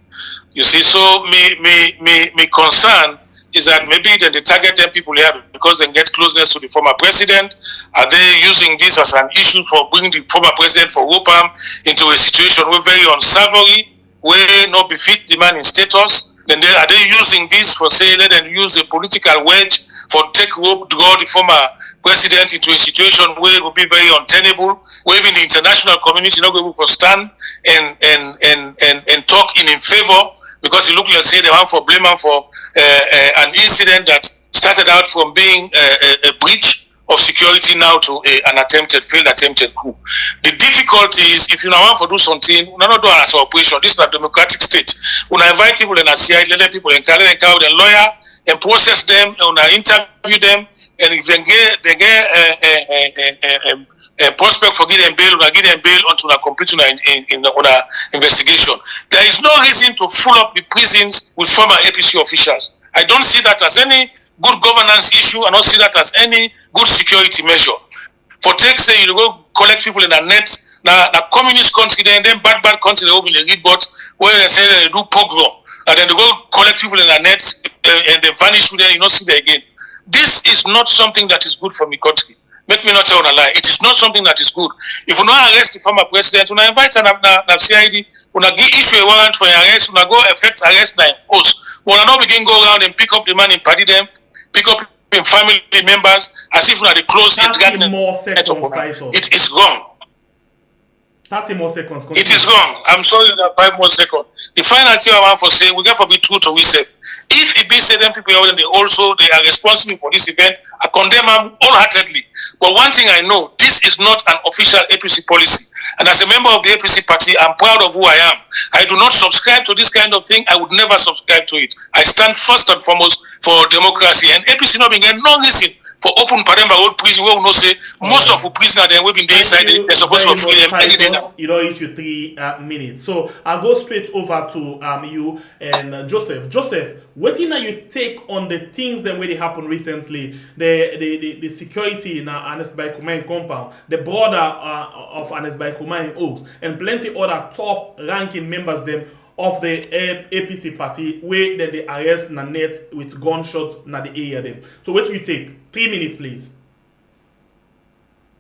S5: You see, so me concern is that maybe then they target them people here because they get closeness to the former president. Are they using this as an issue for bringing the former president for Wopam into a situation where very unsavory, where not befit the man in status? Then are they using this for say let them use a political wedge for take rope draw the former president into a situation where it will be very untenable, where even the international community not going to stand and talk in favor because it looked like say they want for blame for an incident that started out from being a breach of security now to an failed attempted coup. The difficulty is if you now want to do something, we not do an operation. This is a democratic state. When I invite people in a CI, let people encourage a lawyer and process them, and interview them, and if they get a prospect for getting bail, or get them bail until a complete in investigation. There is no reason to fill up the prisons with former APC officials. I don't see that as any good governance issue. I don't see that as any good security measure. For take say you go collect people in a net, now communist country, then bad country they will be read but where they say they do pogrom, and then they go collect people in a net and they vanish with them, you don't see them again. This is not something that is good for the country. Make me not tell a lie. It is not something that is good. If you not arrest the former president, when I invite an CID, when I give issue a warrant for arrest, when I go affect arrest na post, when I not begin go around and pick up the man and party them, pick up in family members as if they close it.
S2: 30 more seconds,
S5: it is wrong.
S2: 30 more seconds.
S5: It is wrong. I'm sorry that 5 more seconds. The final thing I want to say, we got to be true to ourselves. If it be certain people they are responsible for this event, I condemn them wholeheartedly. But one thing I know, this is not an official APC policy. And as a member of the APC party, I'm proud of who I am. I do not subscribe to this kind of thing. I would never subscribe to it. I stand first and foremost for democracy. And APC not being no reason for open Paremba Road prison where we know say most of the prisoners they will be inside they're supposed to free them any day now.
S2: You don't eat you 3 minutes. So I'll go straight over to you and Joseph. Joseph, what do you take on the things that really happened recently? The security in Anes by Kumain compound, the border of Anes by Kumain Oaks, and plenty other top ranking members them of the APC party where then they arrest Nanette with gunshots na the area them. So what do you take? 3 minutes, please.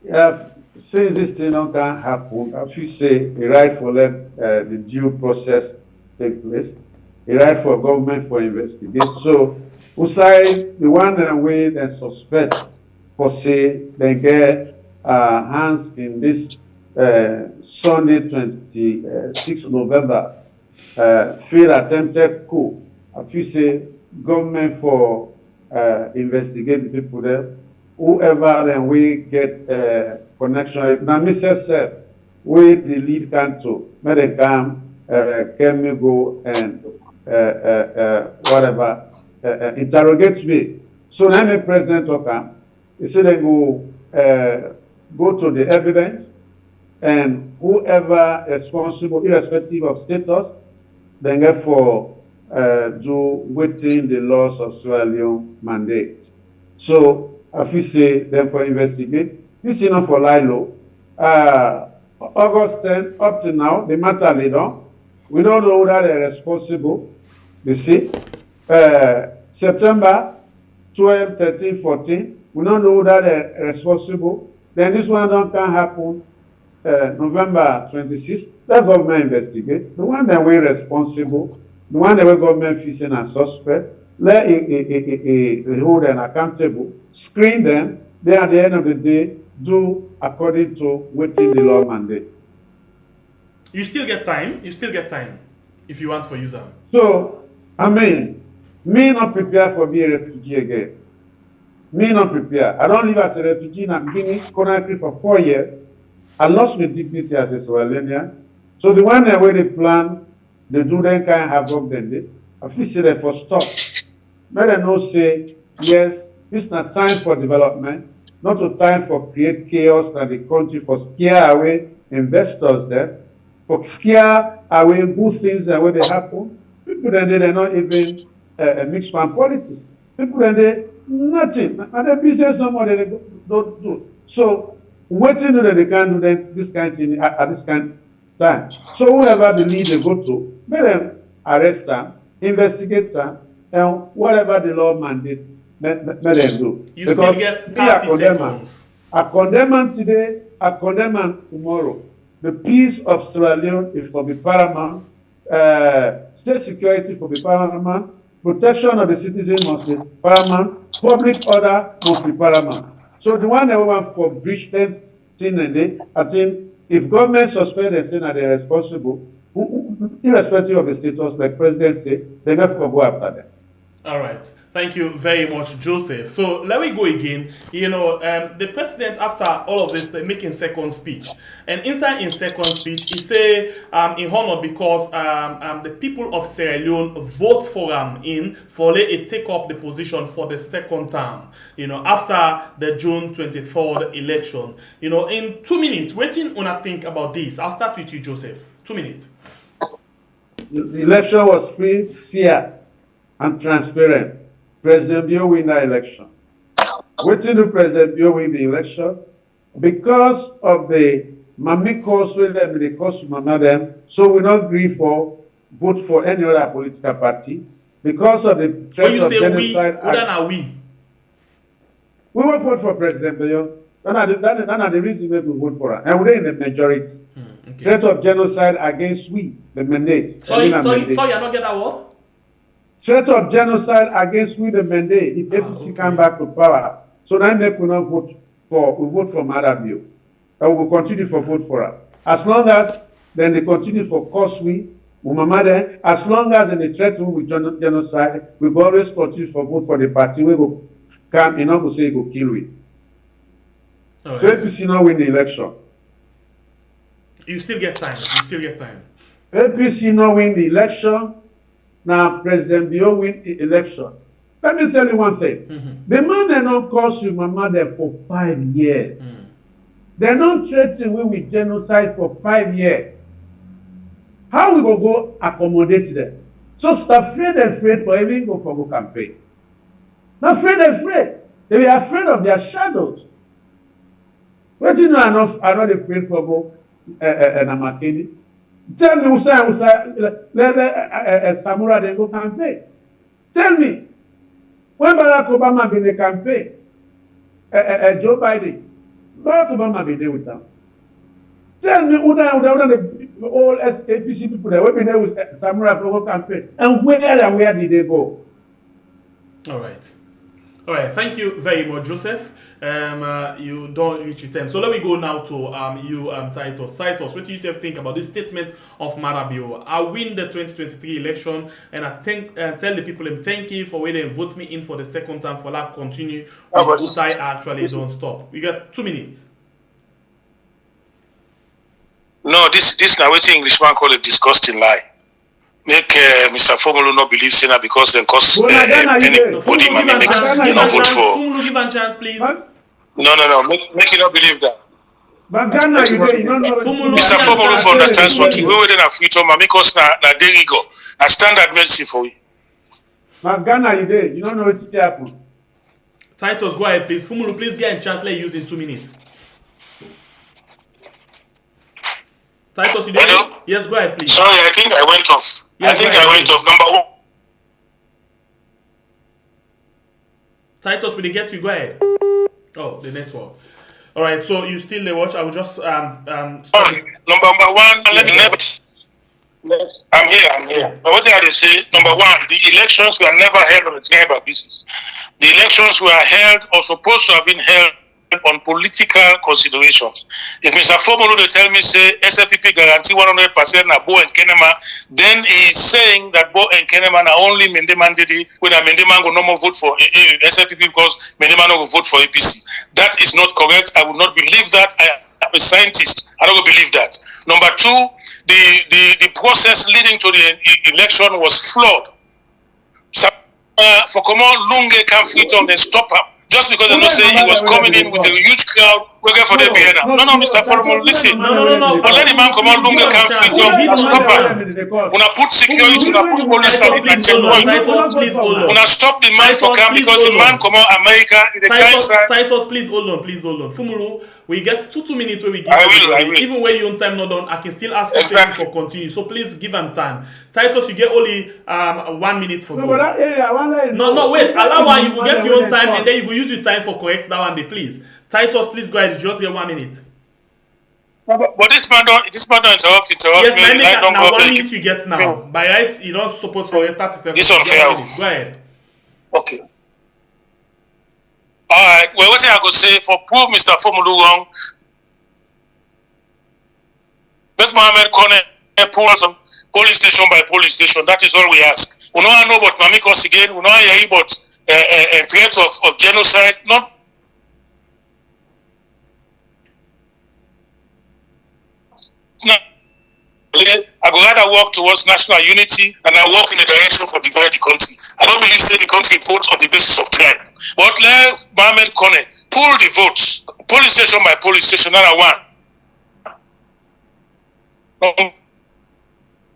S3: Yeah, since this thing not can happen, as we say, a right for let the due process take place, a right for government for investigation. So, usai the one way they suspect for say they get hands in this Sunday 26th November failed attempted coup. As we say, government for investigate the people there. Whoever then we get connection. Now, Mr. said, we the lead canto, may they come, can we go and whatever, interrogate me. So then the president will come. He said they go to the evidence, and whoever responsible, irrespective of status, then therefore do within the laws of Sierra Leone mandate. So, if we say, therefore investigate, this is not for Lilo. August 10, up to now, the matter laid on. We don't know that they're responsible. You see, September 12, 13, 14, we don't know that they're responsible. Then this one can happen November 26th. Let government investigate. The one that we're responsible, the one that we're government facing as suspect, let hold them accountable, screen them, then at the end of the day, do according to within the law mandate.
S2: You still get time. You still get time if you want for user.
S3: So, I mean, me not prepared for being a refugee again. Me not prepared. I don't live as a refugee in Conakry for 4 years. I lost my dignity as a Sierra. So the one that where they plan, they do then kind of have work then they. I feel say that for stop. Let them know say, yes, this is not time for development, not a time for create chaos in the country, for scare away investors there, for scare away good things that where they happen. People then they're not even mixed man politics. People then they nothing. And their business no more they don't do. So waiting that they can do then this kind of thing at this kind of time. So whoever the lead they go to, let them arrest them, investigate them, and whatever the law mandate, let them do.
S2: You because still get 30 seconds.
S3: I condemn them today, I condemn them tomorrow. The peace of Sierra Leone is for the paramount, state security for the paramount, protection of the citizens must be paramount, public order must be paramount. So the one that want for breach them thing and day, I think if government suspend and say that they're responsible, irrespective of the status, like President said, they never go after them.
S2: All right. Thank you very much, Joseph. So let me go again. You know, the president, after all of this, making second speech, and inside in second speech, he say in honor because the people of Sierra Leone vote for him for they take up the position for the second term. You know, after the June 23rd election. You know, in 2 minutes, waiting on I think about this. I'll start with you, Joseph. 2 minutes.
S3: The election was free, fair, and transparent. President Bio win that election. Waiting to President Bio win the election because of the mamikos with them, the cost mama them, so we not agree for vote for any other political party because of the threat of genocide.
S2: When are we?
S3: We will vote for President Bio. That's the reason we vote for her. And we're in the majority. Okay. Threat of genocide against we, the mandate.
S2: So you're not get that word?
S3: Threat of genocide against we, the mandate. If APC come back to power, so then they will not vote for, we vote for Madabio. And we will continue for vote for her. As long as then they continue for cause we, as long as they threaten with genocide, we will always continue for vote for the party. We will come, you know, we say go kill we. Right. So APC not win the election.
S2: You still get time. You still get time.
S3: APC not win the election. Now President Bio win the election. Let me tell you one thing. The man they not cause you mama there for 5 years. They not threaten we with genocide for 5 years. How we go accommodate them? So stop afraid for even go for go campaign. Not afraid. They were afraid of their shadows. But you know I'm not afraid for go Namakeni. Tell me, Samura they go campaign. Tell me, when Barack Obama been a campaign, Joe Biden, Barack Obama been there with them. Tell me, who the all APC people that were there with Samura for go campaign, and where did they go?
S2: All right. Thank you very much, Joseph. You don't reach your time. So let me go now to you, Titus. Titus, what do you think about this statement of Marabio? I win the 2023 election, and I tell the people thank you for waiting and vote me in for the second time for that continue. I actually don't stop. We got 2 minutes.
S5: No, this now what Englishman call a disgusting lie. Make Mr. Formolo not believe Senna because then cause anybody not vote for.
S2: Give a chance, please.
S5: No. Make you not believe that.
S3: But Ghana, you don't know.
S5: Mr. Formolo understand something. We waiting at freedom and make us na there you go. A standard medicine for we.
S3: But Ghana, you don't know what happened.
S2: Titus, go ahead, please. Fumulu, please get in chance. Let use in 2 minutes. Titus, you there? Yes, go ahead, please.
S5: Sorry, I think I went off.
S2: Yes,
S5: I went off. Number 1.
S2: Titus, will they get you? Go ahead. Oh, the network. All right, so you still watch. I will just
S5: Sorry, number 1. I'm here. But what they say, number 1, the elections were never held on the tribal basis. The elections were held or supposed to have been held on political considerations. If Mr. Formolo they tell me say SFPP guarantee 100% na Bo and Kenema, then he's saying that Bo and Kenema na only Mendeman did it when Mendeman go no more vote for SFPP because Mendeman no go vote for APC. That is not correct. I would not believe that. I am a scientist. I don't believe that. Number 2, the process leading to the election was flawed. For come on, Lunge can fit on and stop him. Just because they don't say he was coming in with a huge crowd working for the Vienna. No, Mr. Formolo, listen.
S2: No.
S5: But let the man come on, Lunge can fit on and stop him. When I put security, when I put police and checkpoint, when I stop the man for come because the man come on America in the kind side.
S2: Titus, please hold on. Fumulu, we get 2 minutes where we give
S5: I will.
S2: Even when your own time not done, I can still ask you for continue. So please give him time. Titus, you get only 1 minute for go. No, wait. Allow one, you will get your own time and then you will use your time for correct that one day, please. Titus, please go ahead. Just get 1 minute.
S5: But this man don't interrupt
S2: yes,
S5: me.
S2: Now 1 minute you get now. By right, you don't supposed for 30 seconds.
S5: It's unfair.
S2: Go ahead.
S5: Okay. Alright, well, what I could say for prove Mr. Formolo wrong, make Mohammed Kone pull some police station by police station. That is all we ask. We don't know about Mamikos again. We don't hear about a threat of genocide. Not I go rather work towards national unity and I work in the direction for divide the country. I don't believe say the country votes on the basis of tribe. But let Mohamed Kone pull the votes, police station by police station, another one.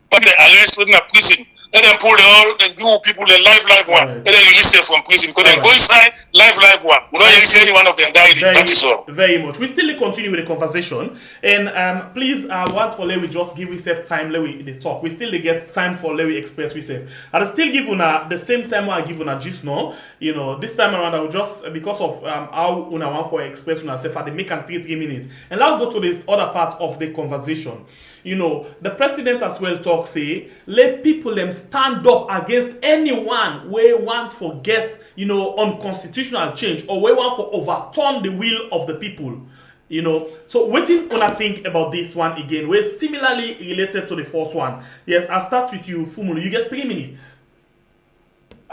S5: But they arrest within a prison. Let them pull the new people the live one. Let them release them from prison. Because they go inside live one. We don't release any one of them die. That is all.
S2: Very much. We still continue with the conversation. And please, want for let we just give yourself time, let we the talk. We still get time for let we express yourself. I still give una the same time I give una just now. You know, this time around I will just because of how una want for express una self, I make and 3 minutes. And now go to this other part of the conversation. You know, the president as well talk say, let people them stand up against anyone where want for get, you know, unconstitutional change or where want for overturn the will of the people. You know, so what do you think about this one again? We're similarly related to the first one. Yes, I'll start with you, Fumulu. You get 3 minutes.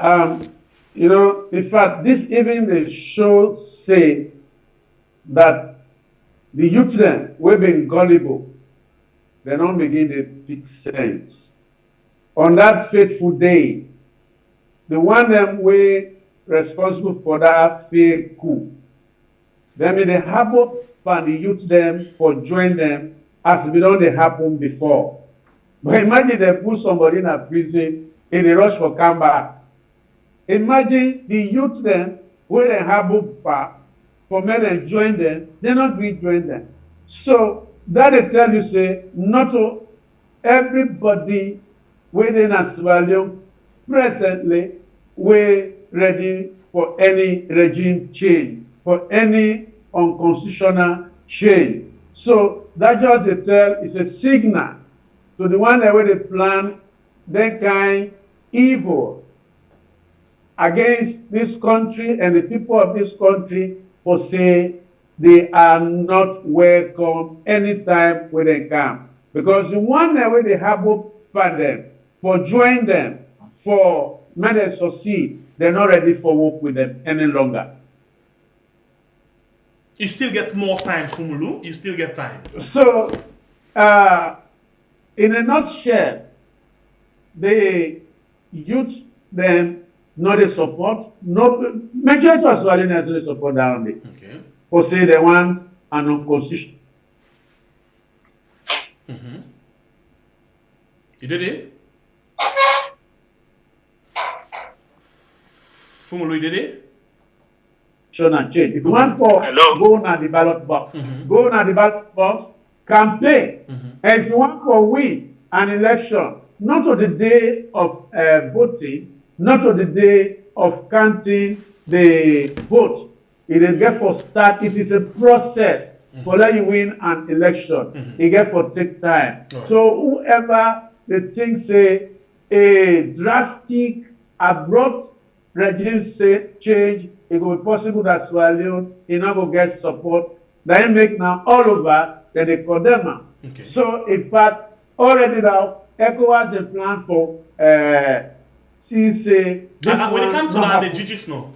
S3: You know, in fact, this even the show say that the youth then we've been gullible. They don't begin to pick sense. On that fateful day, the one them way responsible for that fake coup, them in the happen and the youth them for join them as we don't they happen before. But imagine they put somebody in a prison in a rush for come back. Imagine the youth them where they happen for men and join them, they not be join them. So that they tell you say not to everybody within a Sierra presently we're ready for any regime change, for any unconstitutional change. So that just they tell is a signal to the one that where they plan that kind evil against this country and the people of this country for say they are not welcome anytime when they come. Because the one that way they have hope for them, for join them, for may they succeed, they're not ready for work with them any longer.
S2: You still get more time, Fumulu. You still get time.
S3: So, in a nutshell, the youth them not a support. No majority of Swahilians not support that only.
S2: Okay.
S3: Or say they want an unconstitutional.
S2: You did it? Fumulu, you did it?
S3: And change. If you want for go on the ballot box, go on the ballot box, campaign. And if you want for win an election, not on the day of voting, not on the day of counting the vote, it is get for start. It is a process for let you win an election. It get for take time. So whoever the thing say a drastic, abrupt regime say change, it will be possible that Sierra Leone is not going to get support. They make now all over, then they condemn them.
S2: Okay.
S3: So in fact, already now, ECOWAS has a plan for since
S2: when it comes to that, the judges know.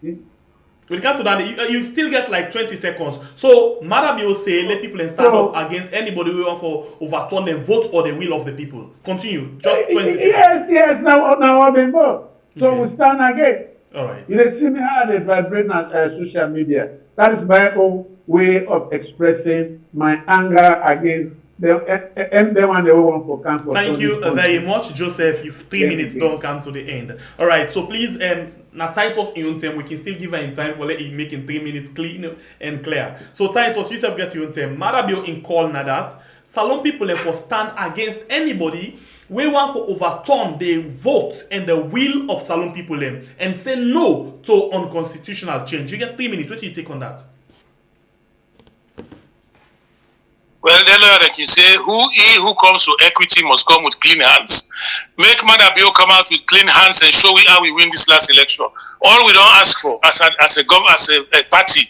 S2: When it comes to that, you still get like 20 seconds. So Marabio say let people stand up against anybody who want for overturn the vote or the will of the people. Continue. Just 20 seconds.
S3: Yes, now I've been vote. So we stand against.
S2: All right.
S3: You see me how they vibrate on social media. That is my own way of expressing my anger against them and the one they want for camp.
S2: Thank you very much, Joseph. If 3 minutes don't come to the end. All right. So please, now Titus in time, we can still give her in time for let it make in 3 minutes clean and clear. So Titus, you self get you in time. Marabio in call na that. Salon people for stand against anybody. We want to overturn the vote and the will of Salon people and say no to unconstitutional change. You get 3 minutes. What do you take on that?
S5: Well, then like you say, who comes to equity must come with clean hands. Make Madabio come out with clean hands and show we how we win this last election. All we don't ask for as a party,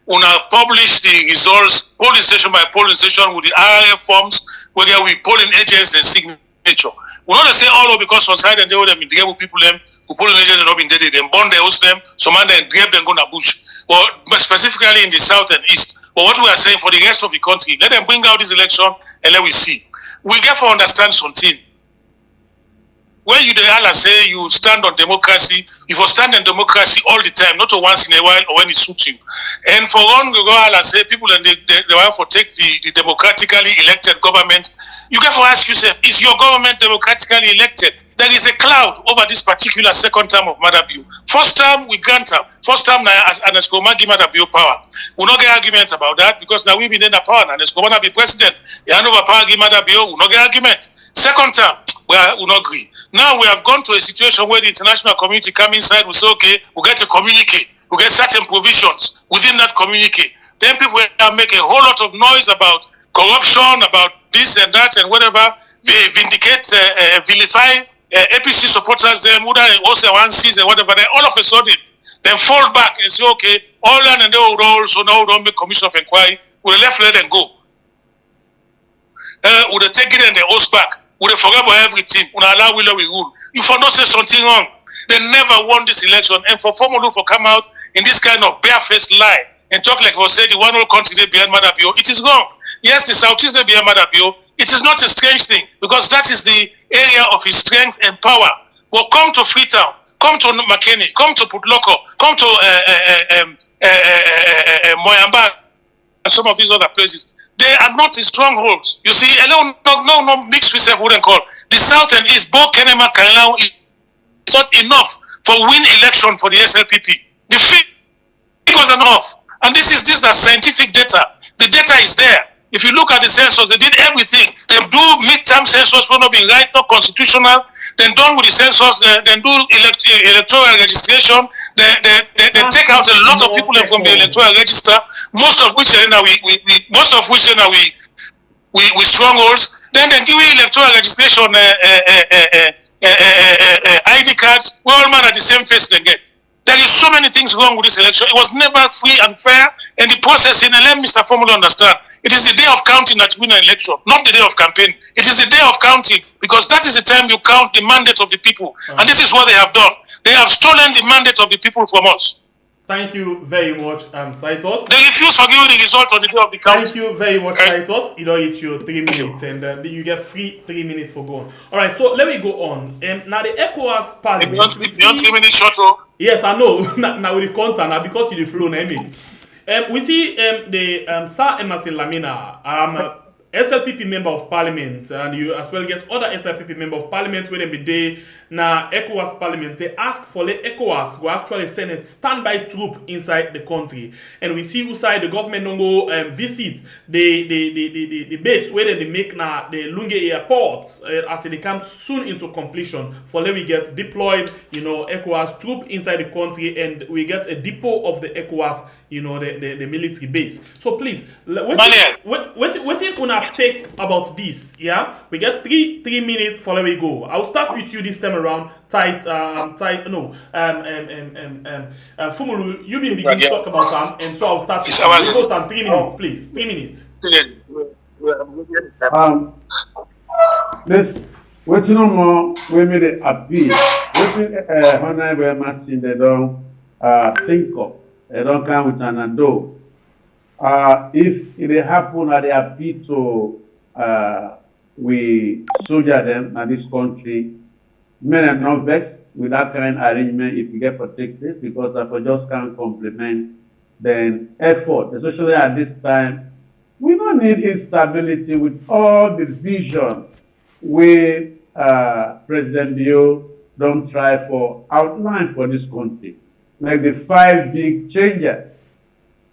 S5: una publish the results polling station by polling station with the RIF forms where we polling agents and signature. We not say all because on side and they them in the with people them who pull legend and not been dead, them born they host them, some man then drive them go to bush. But specifically in the south and east. But what we are saying for the rest of the country, let them bring out this election and let we see. We get to understand something. When you say you stand on democracy, you will stand on democracy all the time, not once in a while or when it suits you. And for one, say people and they want to take the democratically elected government, you get to ask yourself, is your government democratically elected? There is a cloud over this particular second term of Madabio. First term, we grant her. First term, as Aneskoma give Madabio power. We not get argument about that because now we've been in the power and Aneskoma be president. You hand over power give Madabio, we not get argument. Second term, we not agree. Now we have gone to a situation where the international community come inside, we say, okay, we get a communique, we get certain provisions within that communique. Then people make a whole lot of noise about corruption, about this and that and whatever, they vindicate, vilify APC supporters, them, who also one sees and whatever, then all of a sudden, then fall back and say, okay, all land and they will roll, so now we don't make commission of inquiry, we'll let them go. Would they take it and they host back? Would they forget about everything? Would they allow we rule? You for not say something wrong. They never won this election. And for Formulu for come out in this kind of barefaced lie and talk like was said the one whole country they behind Madabio, it is wrong. Yes, the Southeast they behind Madabio. It is not a strange thing because that is the area of his strength and power. Well, come to Freetown, come to McKinney, come to Putloko, come to Moyamba, and some of these other places. They are not his strongholds. You see, no mix with wouldn't call. The South and East, both Kenema Kailau is not enough for win election for the SLPP. The figures are enough. And this is scientific data. The data is there. If you look at the census, they did everything. They do midterm census for not being right, not constitutional. Then done with the census, then do electoral registration. They take out a lot of people from the electoral register, most of which we strongholds. Then they give you electoral registration ID cards. We all man at the same face they get. There is so many things wrong with this election. It was never free and fair, and the process and let Mr. Formula understand. It is the day of counting that win an election, not the day of campaign. It is the day of counting because that is the time you count the mandate of the people. And this is what they have done. They have stolen the mandate of the people from us.
S2: Thank you very much, Titus.
S5: They refuse to give you the result on the day of the count.
S2: Thank you very much, Titus. You know, it's your 3 minutes, and you get free 3 minutes for going. All right, so let me go on. Now the ECOWAS Parliament.
S5: You want 3 minutes short?
S2: Yes, I know. Now with the content, now because you the flow, I mean. We see the Sir Emerson Lamina, SLPP member of parliament, and you as well get other SLPP member of parliament where they be there na ECOWAS parliament. They ask for the ECOWAS will actually send a standby troop inside the country, and we see inside the government don't go visit the base where they make na the Lunge airport as they come soon into completion. For let we get deployed, you know, ECOWAS troop inside the country, and we get a depot of the ECOWAS, you know, the military base. So please, what una take about this? Yeah, we get three minutes for let we go. I'll start with you this time around. Fumulu, you've been beginning to talk about them, and so I'll start with you. Go time 3 minutes, please. 3 minutes.
S3: This what you know more we made it appeal. What honorable machine they don't think of. They don't come with an ado. If it happen that they appeal to we soldier them in this country, men are not vexed with that kind of arrangement if you get to take this because that just can't complement then effort, especially at this time. We don't need instability with all the vision where President Bio don't try for outline for this country, like the 5 big changes.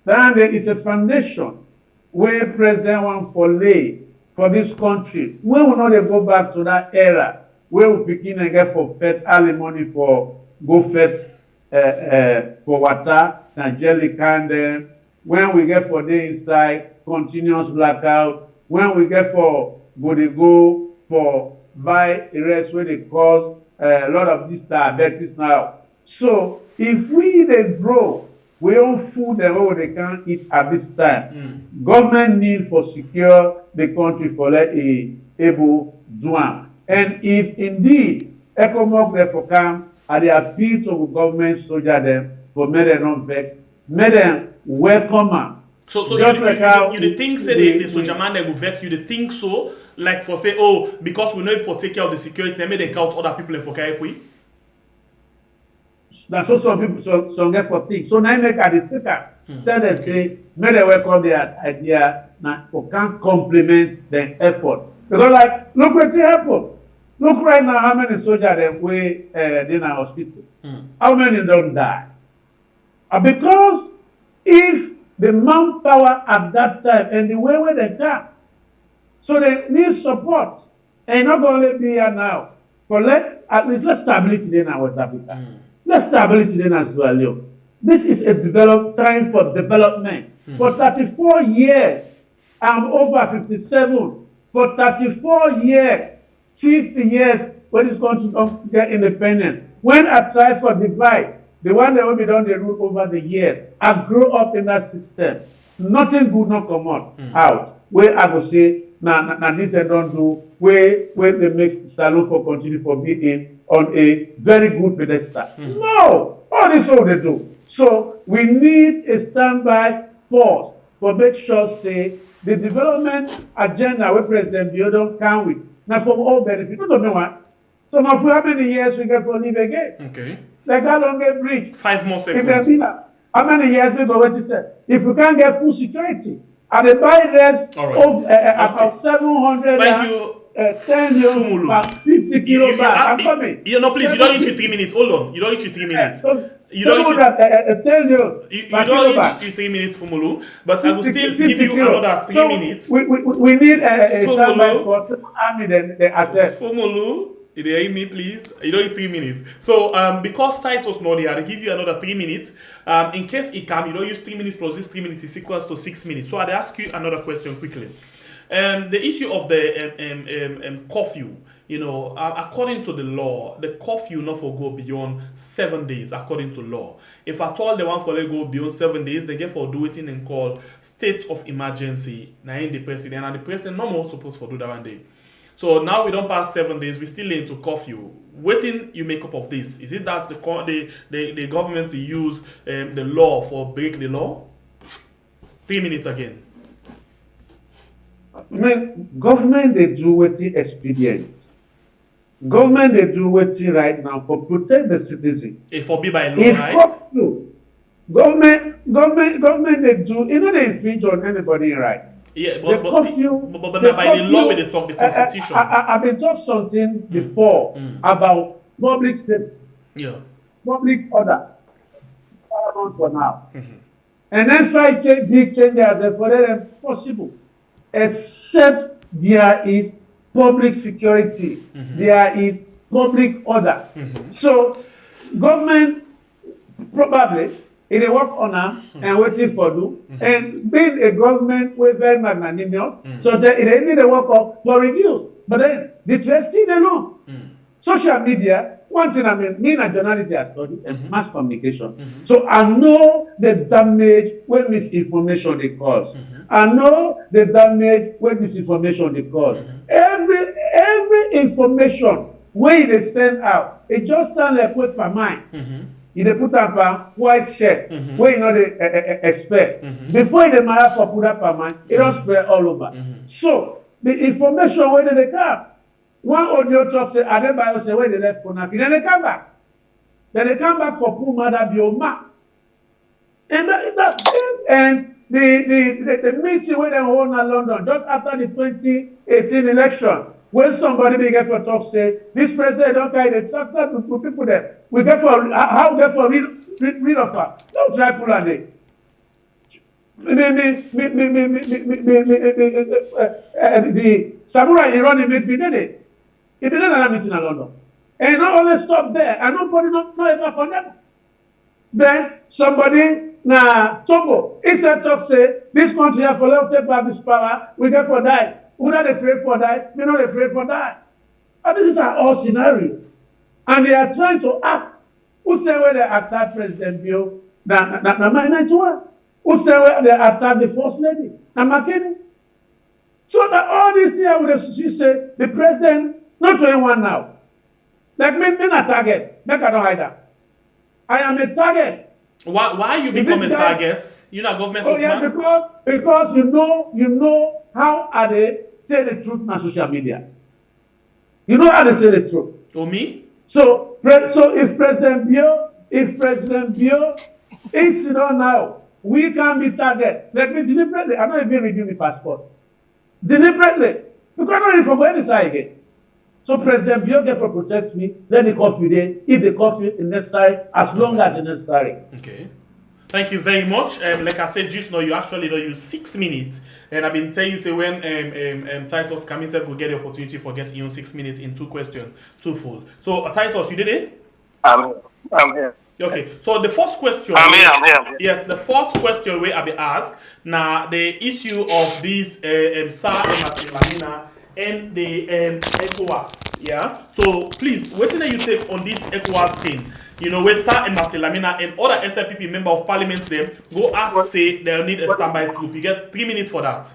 S3: Then there is a foundation where President want for lay for this country. We will not go back to that era where we begin and get for fed alimony for go fed for water, Angelic candle. When we get for the inside, continuous blackout. When we get for go for buy arrest where they cause a lot of this diabetes now. So if we they grow, we own food and all they can eat at this time. Government need for secure the country for let able do am. And if indeed ECOMOG therefore come and they appeal to the government soldier them for make them not vex, make them welcome am.
S2: So
S3: Just
S2: you,
S3: like
S2: you,
S3: how
S2: you, you think say the soldier man they go vex you, they think so, like for say, oh, because we know if for take care of the security, make them count other people and for carry quick.
S3: That's what some people some get for things. So now make a the tell them say, make them welcome their idea now for can complement the effort. Because like look what happened. Look right now how many soldiers them way in our hospital. How many don't die? Because if the manpower at that time and the way where they come, so they need support. And not only be here now, but at least let's stability in West Africa. Let's stability in as well. This is a time for development. For 34 years, I'm over 57. For 34 years, 60 years, when this country get independent. When I try for divide, the one that will be done the rule over the years, I grew up in that system. Nothing good not come out. Where I go say, now this they don't do, where they make salute for continue for being on a very good pedestal. No! All this all they do. So we need a standby force for make sure say the development agenda where President Biodon can with. Now for all benefit. You don't know what? So now for how many years we get for live again?
S2: Okay.
S3: Like how long get bridge?
S2: 5 more
S3: If
S2: seconds.
S3: how many years we go what you said? If we can't get full security, and they buy less of about 700
S2: Thank you.
S3: 10 years per 50 kilo back. I'm coming.
S2: No, please, you don't reach your 3 minutes. Hold on. You don't reach your 3 minutes. You don't reach
S3: 10 years.
S2: you don't reach your 3 minutes, Fumulu, but I will still give you another 3 minutes.
S3: We need a standby force to army the assess.
S2: Fumulu, you hear me, please? You don't need 3 minutes. So, because Titus not here, they give you another 3 minutes. In case it come, you don't use 3 minutes plus this 3 minutes is equals to 6 minutes. So, I'll ask you another question quickly. The issue of the curfew, according to the law, the curfew not for go beyond 7 days, according to law. If at all they want for let go beyond 7 days, they get for do it in called state of emergency. Now in the president, and the president no more supposed for do that one day. So now we don't pass 7 days, we still into curfew. Waiting you make up of this. Is it that the government use the law for break the law? 3 minutes again.
S3: I mean, government they do wetin expedient. Government they do wetin right now for protect the citizen.
S2: If for be by law, right?
S3: Curfew, government they do, they infringe on anybody right.
S2: Yeah,
S3: but by
S2: the law when they talk the constitution.
S3: I've been talking something before about public safety, public order, paramount for now. And then try to big changes for them possible. Except there is public security, there is public order. So government probably they work on them and waiting for do, and being a government with very magnanimous, so they need to work up for reduce. But then the trusting they know. Social media, one thing me and journalists I study mass communication. So I know the damage when misinformation they cause. I know the damage when disinformation they cause. Every information when they send out, it just sounds like put per mind. They put up a white shirt where they expect. Before they matter for put up per mind, it don't spread all over. So the information where they come. One audio talk say, Adebayo say, where they left Konaki. Then they come back. Then they come back for Pumada Bioma. And the meeting where they hold in London, just after the 2018 election, when somebody began to talk, say, this president don't carry the tax to people there. We get for, how get for rid of her. Don't try pull on it. The samurai Iran made me did it. He did another meeting in London. And not only stop there, and nobody not ever for them. Then somebody Togo, he said talk say, this country have for let take back this power, we get for die. Who not afraid for die? We not afraid for die. And this is an all scenario. And they are trying to act. Who say where they attack President Bill? Na 91. Who say where they attack the First Lady? Na McKinney. So that all this year with the say the president Not to anyone now. Like me a target. Make I don't hide that. I am a target.
S2: Why you become a target? You know government.
S3: Oh yeah, because you know how are they say the truth on social media. You know how they say the truth.
S2: Oh me?
S3: So if President Bio is now, we can be target. Let me deliberately. I'm not even reviewing the passport. Deliberately. Because I don't even go any side again. So President Bio get for protect me, let the curfew there, if the curfew is necessary, as long as it's necessary.
S2: Okay. Thank you very much. Like I said just now, you actually don't use 6 minutes. And I've been telling you, say when Titus Kamisev will get the opportunity for getting you 6 minutes in 2 questions, twofold. So Titus, you did it?
S5: I'm here.
S2: Okay, so the first question.
S5: I'm here.
S2: Yes, the first question where I be asked now the issue of this SAR Lamina and the ECOWAS. Yeah. So please, what do you take on this ECOWAS thing? You know, where SAR and Lamina and other SLPP member of parliament them go ask say they'll need a standby troop. You get 3 minutes for that.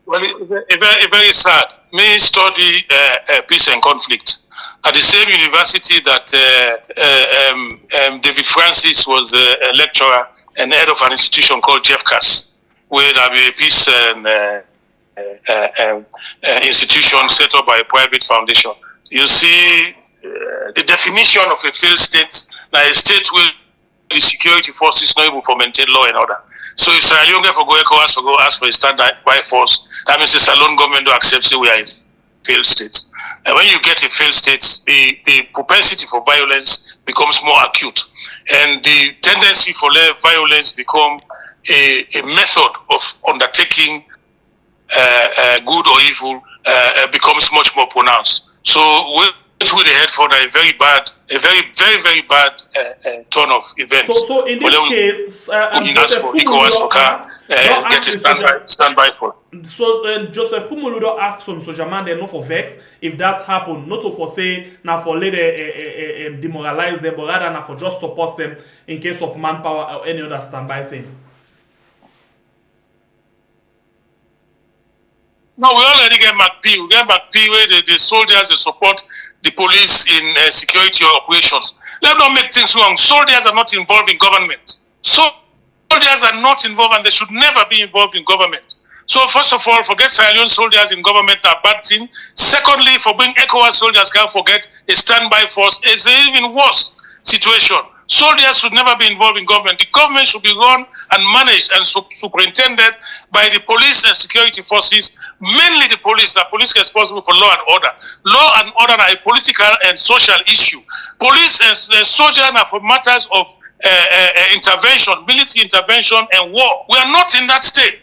S5: Well, it's very sad. Me study peace and conflict at the same university that David Francis was a lecturer and head of an institution called JFCAS, where there be a peace institution set up by a private foundation. You see, the definition of a failed state, like a state where the security forces not able to maintain law and order. So if Sierra Leone for go ECOWAS for go ask for a standby force, that means the Salone government don't accept say we are a failed state. And when you get a failed state, the propensity for violence becomes more acute. And the tendency for violence become a method of undertaking good or evil becomes much more pronounced. So with the head for a very very bad turn of events.
S2: So in this case,
S5: Joseph standby for.
S2: So Joseph Fumuludo asked some Sojaman they know for vex if that happened, not to for say now for later demoralize them, but rather now for just support them in case of manpower or any other standby thing.
S5: No, we already get MacP. We get MacP where the soldiers they support the police in security operations. Let's not make things wrong. Soldiers are not involved in government. Soldiers are not involved and they should never be involved in government. So first of all, forget Sierra Leone soldiers in government are bad thing. Secondly, for being ECOWAS soldiers, can't forget a standby force is an even worse situation. Soldiers should never be involved in government. The government should be run and managed and superintended by the police and security forces, mainly the police. The police is responsible for law and order. Law and order are a political and social issue. Police and soldiers are for matters of intervention, military intervention and war. We are not in that state.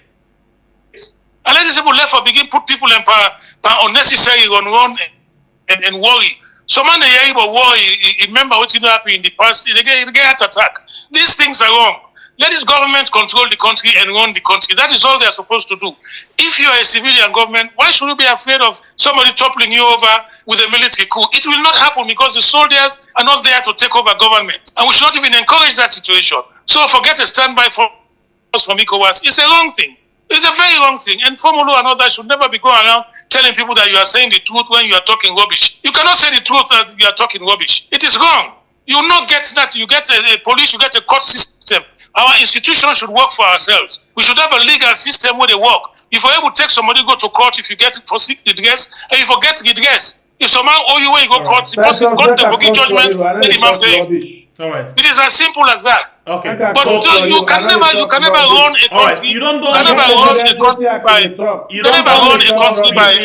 S5: And let these people left for begin put people in unnecessary run and worry. So man they hear about war, remember what happened in the past, they get heart attack. These things are wrong. Let this government control the country and run the country. That is all they are supposed to do. If you are a civilian government, why should you be afraid of somebody toppling you over with a military coup? It will not happen because the soldiers are not there to take over government. And we should not even encourage that situation. So forget a standby force from ECOWAS. It's a wrong thing. It's a very wrong thing. And Formula and others should never be going around telling people that you are saying the truth when you are talking rubbish. You cannot say the truth that you are talking rubbish. It is wrong. You will not get that. You get a police, you get a court system. Our institutions should work for ourselves. We should have a legal system where they work. If you're able to take somebody, go to court if you get it for sick redress, and if you get redress. If someone owe you where you go court, the person got the booking judgment, let him have the.
S2: All right.
S5: It is as simple as that.
S2: Okay.
S5: But you can never run a country. You can never run a country by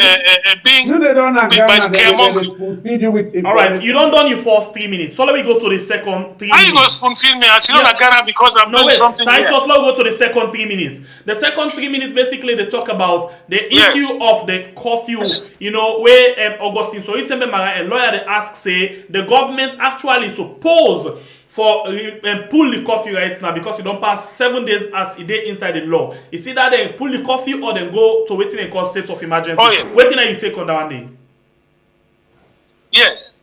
S5: being by scaremongering.
S2: All right. You don't done your first 3 minutes. So let me go to the second 3 minutes.
S5: How you go spoon feed me? As you don't Ghana because I'm doing something here.
S2: Let's go to the second 3 minutes. The second 3 minutes basically they talk about the issue of the curfew. You know where Augustine so a lawyer they ask say the government actually suppose for pull the curfew right now because you don't pass 7 days as a day inside the law. It's either they pull the curfew or then go to waiting and call state of emergency.
S5: Oh, yeah.
S2: Waiting and you take on that one day.
S5: Yes.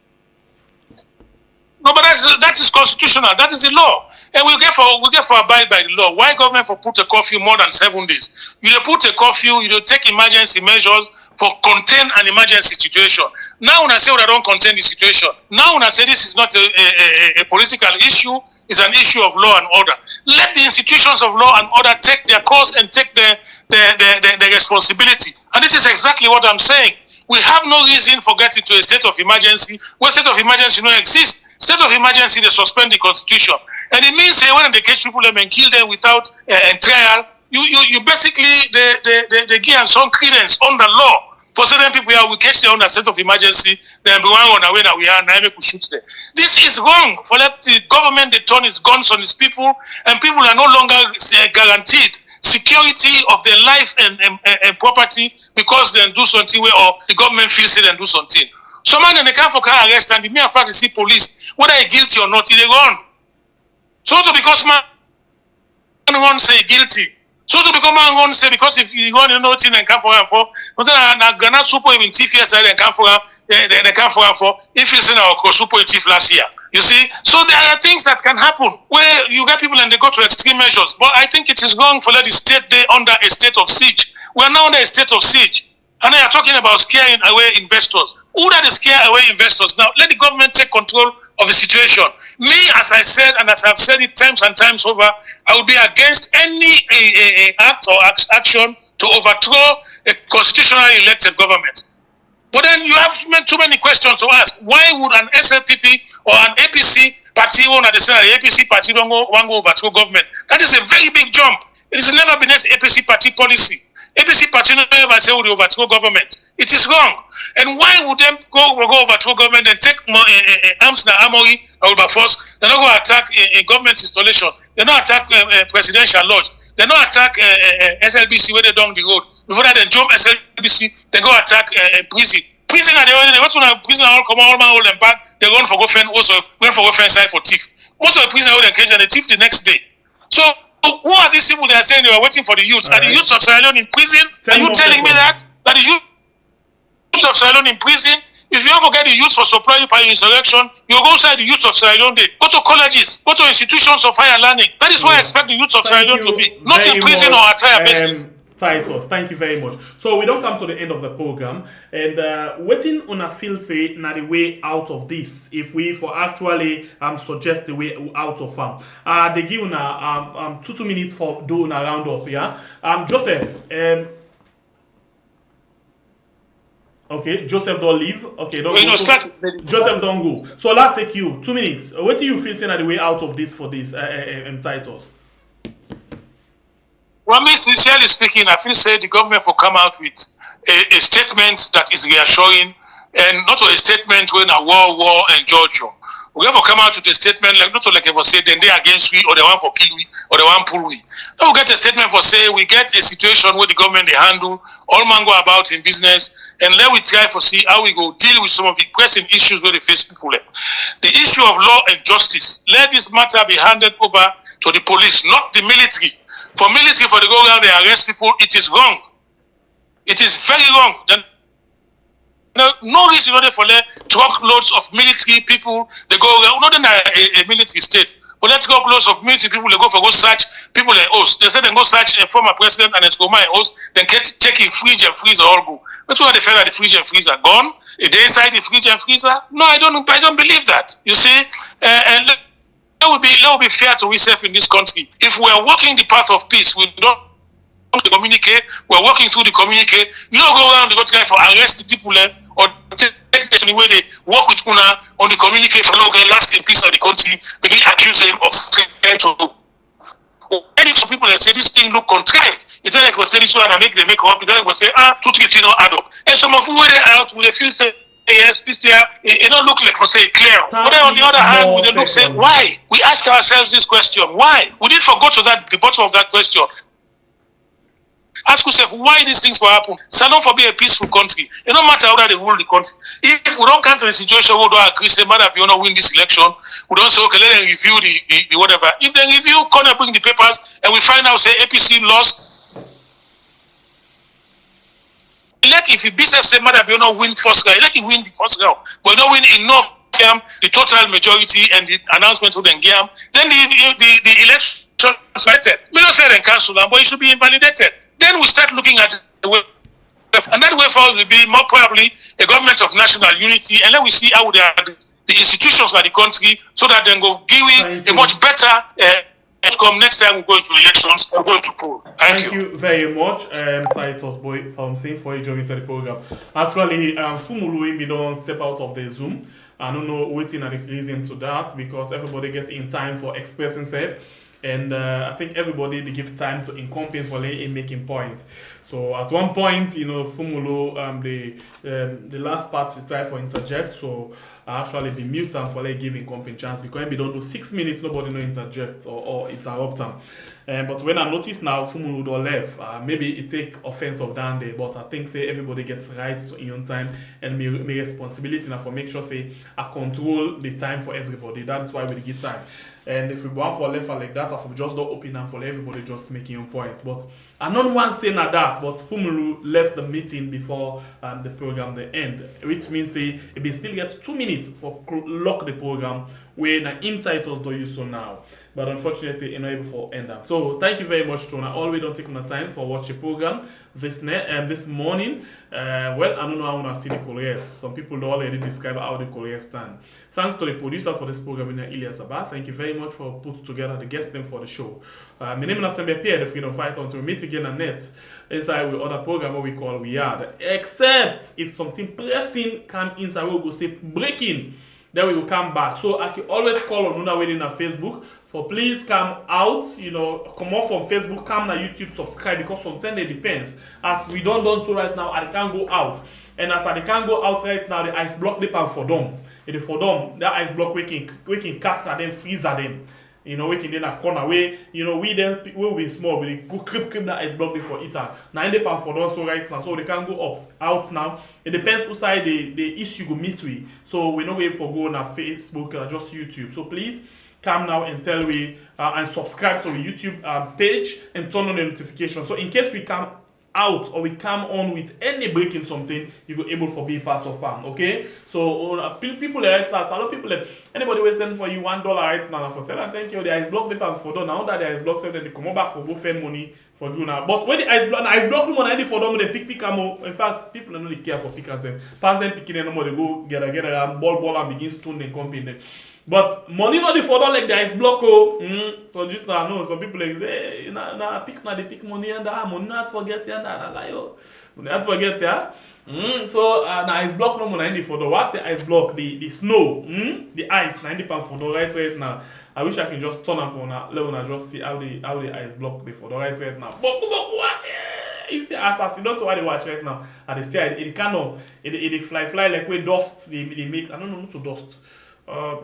S5: No, but that is constitutional. That is the law. And we get for abide by the law. Why government for put a curfew more than 7 days? You dey put a curfew, you dey take emergency measures for contain an emergency situation. Now when I say we don't contain the situation, now when I say this is not a political issue, it's an issue of law and order. Let the institutions of law and order take their course and take their responsibility. And this is exactly what I'm saying. We have no reason for getting to a state of emergency where state of emergency no exist. State of emergency, they suspend the constitution. And it means when they catch people and kill them without trial, you basically they give some credence on the law. For certain people here, we catch them under state of emergency, then be one on away that we are now we shoot them. This is wrong. For that the government they turn its guns on its people, and people are no longer guaranteed security of their life and property because they do something where or the government feels it and do something. Some man they come for car arrest and the mere fact they see police, whether they guilty or not, they run. So to because man run say guilty. So to become man run say because if you run you know thing and come for him for, na Ghana super even thief here side and come for they come for him for if you say na super thief last year. You see, so there are things that can happen where you get people and they go to extreme measures. But I think it is wrong for let the state they under a state of siege. We are now under a state of siege. And they are talking about scaring away investors. Who are the scare away investors? Now, let the government take control of the situation. Me, as I said, and as I've said it times and times over, I will be against any act or action to overthrow a constitutionally elected government. But then you have too many questions to ask. Why would an SLPP or an APC party owner say the APC party don't go overthrow government? That is a very big jump. It has never been an APC party policy. APC party never say we overthrow government. It is wrong. And why would them go overthrow government and take arms na armory or by force? They're not going to attack government installations. They're not attack presidential lodge. They're not attack SLBC where they down the road. Before that, they jump SLBC, they go attack prison. Prison are the only what's when a prison all come all man hold them back. They run for go fence also run for go fence side for thief. Most of the prison hold them cage and they thief the next day. So who are these people they are saying they are waiting for the youths? Are the youths of Sierra Leone in prison? Are you telling me that the youths of Sierra Leone in prison? If you ever get the youths for supply by insurrection, you go outside the youths of Sierra Leone. Go to colleges, go to institutions of higher learning. That is why I expect the youths of Sierra Leone to be, not in prison or at higher basis.
S2: Titus, thank you very much. So we don't come to the end of the program, and waiting on a feel say na the way out of this. If we for actually suggest the way out of they give una 2 minutes for doing a round up. Yeah, Joseph. Okay, Joseph don't leave. Okay, don't go. Joseph don't go. So let's take you 2 minutes. What do you feel saying na the way out of this for this Titus?
S5: Well, me, sincerely speaking, I feel say the government will come out with a statement that is reassuring and not a statement when a war and Georgia. We have to come out with a statement like not like ever say then they against we or the one for kill we or the one pull we. Now we get a statement for say we get a situation where the government they handle all man go about in business and let we try for see how we go deal with some of the pressing issues where they face people. The issue of law and justice, let this matter be handed over to the police, not the military. For military, for the go around and arrest people, it is wrong. It is very wrong. Then, no reason for the truckloads of military people. They go around, not in a military state, but let's go loads of military people. They go search people in host. They say they go search a former president and it's go my host. Then checking fridge and freezer all go. That's why they feel that the fridge and freezer gone. Are they inside the fridge and freezer? No, I don't believe that. You see, and. Let will be fair to ourselves in this country. If we are walking the path of peace, we don't communicate, we're walking through the communicate, you don't go around and go try for arrest the people or take the way they work with UNA on the communicate for long last in peace of the country, begin accusing of trying to do. Any some people that say this thing look contrived, it's not like we say this one and they make up, it's not like we say, 2 3 things not add up. And some of who were out with a few say, yes, this year, it don't look like we say clear. But then on the other hand, we look say, why? We ask ourselves this question, why? We didn't forget to the bottom of that question. Ask yourself why these things will happen. So don't for be a peaceful country. It don't matter how they rule the country. If we don't come to the situation where we don't agree, say, matter if you don't win this election, we don't say, okay, let them review the whatever. If they review, come and bring the papers, and we find out, say, APC lost. Like if you BSF say matter you not win first round, like you win the first round, but you don't win enough Giam, the total majority and the announcement of the Giam, then the election cited. We don't say then cancel them, but it should be invalidated. Then we start looking at the way, and that way forward will be more probably a government of national unity, and then we see how they are the institutions of the country, so that then go give a much better outcome next time we go into elections or go into poll.
S2: Thank you very much, Titus Boy from Same for joining the program. Actually, Fumulu we don't step out of the Zoom. I don't know waiting at the reason to that because everybody gets in time for expressing self. And I think everybody they give time to incompetence for in making points. So at one point, Fumulo, the last part we try for interject. So I actually be mute and for giving incompetent chance because we don't do 6 minutes, nobody no interject or interrupt them. But when I notice now Fumulo don't left, maybe it take offense of down there. But I think say everybody gets rights to in on time and me responsibility now for make sure say I control the time for everybody. That is why we give time. And if we go on for left like that, I just don't open them for everybody just making your point. But I don't want saying that, but Fumulu left the meeting before the program the end, which means say it still get 2 minutes for lock the program when in titles do you so now. But unfortunately, you're not able to end up. So thank you very much, Tona. Always don't take my time for watch the program this morning. Well, I don't know how I see the Koreans. Some people already describe how the Koreans stand. Thanks to the producer for this program, Elias Abba. Thank you very much for putting together the guest name for the show. My name is Asembe Pierre, the Freedom Fighter. Until we meet again on net inside with other program what we call We Are. Except if something pressing come inside, we will say breaking. Then we will come back. So I can always call on Nuna Wedding on Facebook. For please come out, come off from Facebook, come on YouTube, subscribe because sometimes it depends. As we don't so right now, I can't go out. And as I can't go out right now, the ice block they pan for them. And for them, that ice block we can cut and then freeze at them. We can in a corner where we then will be small, we go creep that ice block before eater. Now in the pan for them so right now, so they can go up out now. It depends who side the issue go meet with. So we know wait for go on Facebook or just YouTube. So please come now and tell we and subscribe to the YouTube page and turn on the notification. So in case we come out or we come on with any breaking something, you go able for be part of farm. Okay, so people right now, a lot of people anybody will send for you $1 right now for tell and thank you. The ice block paper for done now that the ice block said that they come back for go spend money for you now. But when the ice block money for them they pick ammo. In fact, people don't really care for pickers them. Pass them picking them they go get and ball and begin stone and company them. But money not the further like the ice block so just now know some people like say pick now they pick money and that money not forget and that like not forget so na ice block no money in the further what say ice block the snow the ice 90 pound for the right now. I wish I can just turn on for now let me just see how the ice block the for the right now. But what you see assassin that's why they watch right now and they say it kind of it fly like where dust they make I don't know not to dust.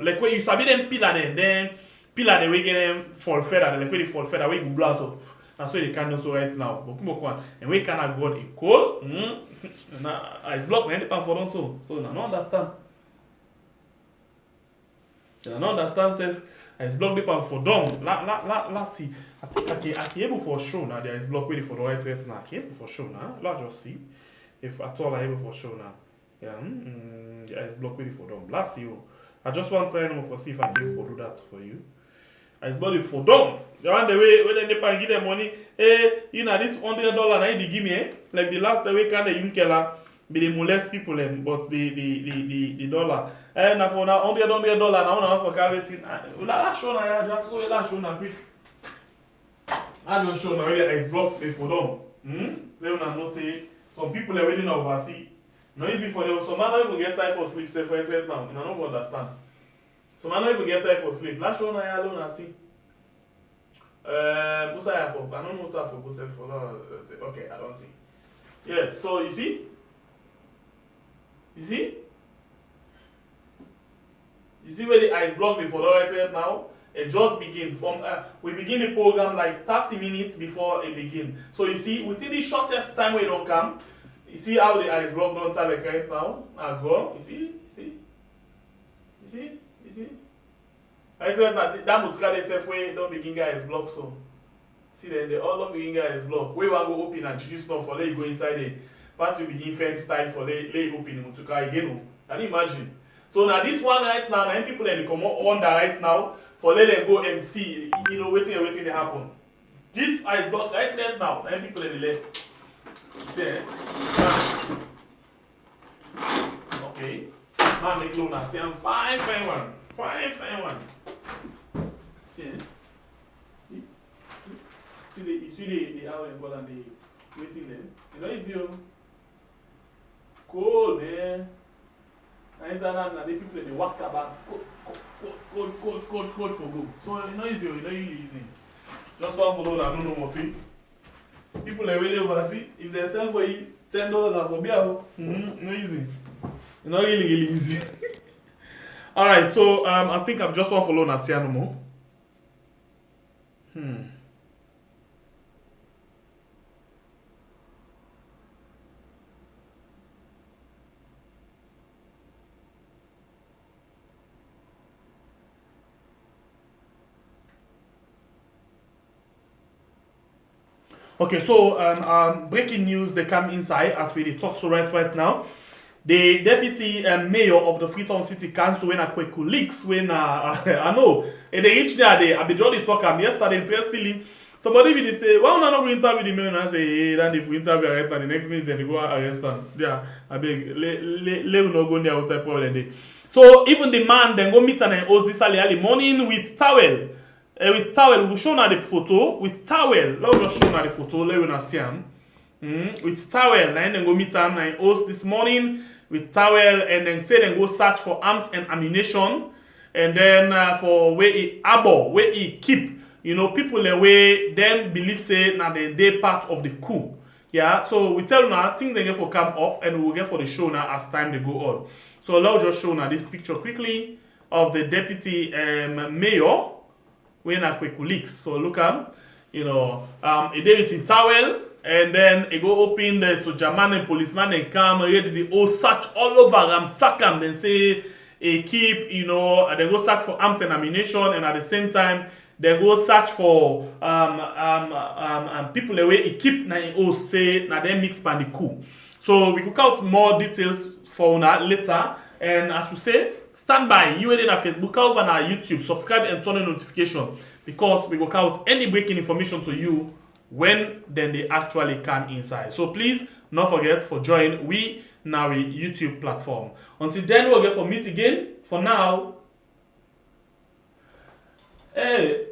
S2: Like when you sabi them pillar then pillar the way get them fall feather like when they fall feather we go blast up. That's why they can't so right now. But come on, and we cannot go in cold. Now ice block 90 pound for them so I don't understand. I don't understand self ice block the pound for them. Let's see. I think I can able for show now the ice block ready for the right now. I can able for show now. Let's just see if at all I able for show now. Yeah, the ice block ready for them. Let's see. I just want to try for see if I can do that for you. Ice block for them. The one the way when they can give them money, this $100 now they give me like the last way kind of Yunkela be the molest people but the dollar. Now for now $100 now for carrying. Let's show now just so let's show now quick. I just show now ice block for them. They don't know say some people are waiting overseas. Not easy for them. Some man don't even get time for sleep. Say for yourself now. I don't understand. Some man don't even get time for sleep. Last one I alone I see. What's I for? I don't know what's I for. What's for? Okay, I don't see. Yeah. So you see. You see where the ice block before the right now. It just begin from we begin the program like 30 minutes before it begin. So you see within the shortest time we don't come. You see how the ice block don't have a right now? Go. You see? I thought that mutka they say way don't begin guys block so. See then they all don't begin guys block. We want go open and juju stuff for let you go inside it. Pass you begin fence style for let you open mutka again. Can you imagine? So now this one right now, now people in the come on that right now for let them go and see, waiting they happen. This ice block right now, now people in the left. See, okay. Man make LEONE say I'm fine one. See, the hour and and the waiting them. You know it's you. Cool, man. And the people in the work about coach for go. So you know it's really easy. Just one follow that, I don't know what see. People are really oversee. If they sell for you $10 for beer, no easy. It's not really easy. Alright, so I think I'm just one follow and see no more. Okay, so breaking news, they come inside as we talk so right now. The deputy mayor of the Freetown City Council when Kweku leaks when I know and they reach there I be already talk yesterday interestingly. Somebody will say, well, I'm not going to interview the mayor and I say, hey, then if we interview arrest and the next minute then they go arrest them. Yeah, I beg let no go there outside probably. So even the man then go meet and host this early morning with towel. We'll show now the photo with towel. Let's just show now the photo. Let me see him. With towel, and then go meet him and host this morning with towel, and then say then go search for arms and ammunition, and then for where he keep, people the way them believe say now they part of the coup. Yeah, so we tell you now things they get for come up, and we will get for the show now as time they go on. So let's just show now this picture quickly of the deputy mayor. When I quick leaks. So look at, he did it in towel, and then he go open the so German and policeman and come ready the whole search all over sack him, then say he keep, and then go search for arms and ammunition, and at the same time they go search for people the way he keep na he say na they mix by the coup. So we cook out more details for una later, and as we say, stand by, you in our Facebook, over on our YouTube, subscribe and turn on notification because we go out any breaking information to you when then they actually come inside. So please, not forget for join we now a YouTube platform. Until then, we'll get for meet again. For now, hey,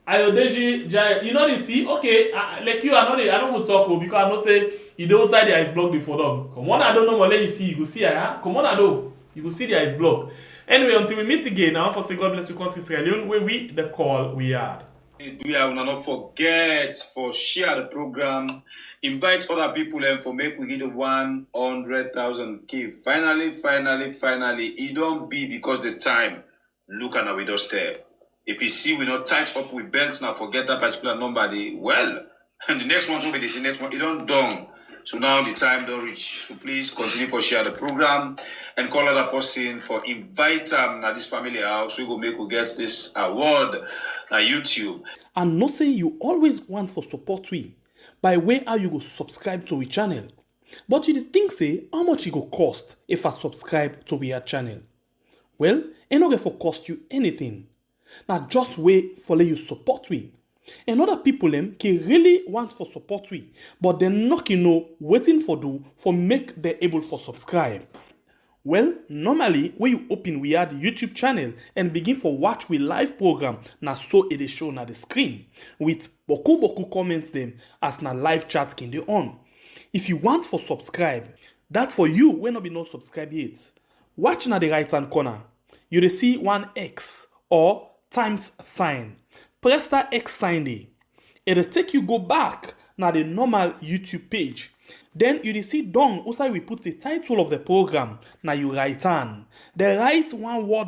S2: Ayodeji Jai, you see, okay, like you, I don't want to talk because I'm not saying you don't say there is blocked before them. Come on, I don't know what you see, you see, come on, I don't. You will see there is blocked. Anyway, until we meet again, I want to say God bless you, country Sierra Leone, where we the call we are.
S1: We will not forget for share the program, invite other people and for make we get the 100,000 key. Finally, it don't be because the time look at our doorstep. If you see we not tight up with belts now, forget that particular number. And the next one will be the next one. It don't done. So now the time don't reach. So please continue for share the program and call other person for invite them at this family house. We go make we get this award at YouTube.
S2: And not say you always want for support we by way how you go subscribe to our channel. But you think say how much it go cost if I subscribe to our channel? Well, it not going for cost you anything. Now just wait for let you support we. And other people them can really want for support we, but they're not waiting for do for make them able for subscribe. Well, normally when you open we add YouTube channel and begin for watch we live program na so it is shown at the screen with boku comments them as na live chat can they on. If you want for subscribe, that for you when not be no subscribe yet. Watch na the right hand corner. You will see one X or times sign. Press that X sign there. It'll take you go back now the normal YouTube page. Then you will see down outside we put the title of the program. Now you write on. The right one word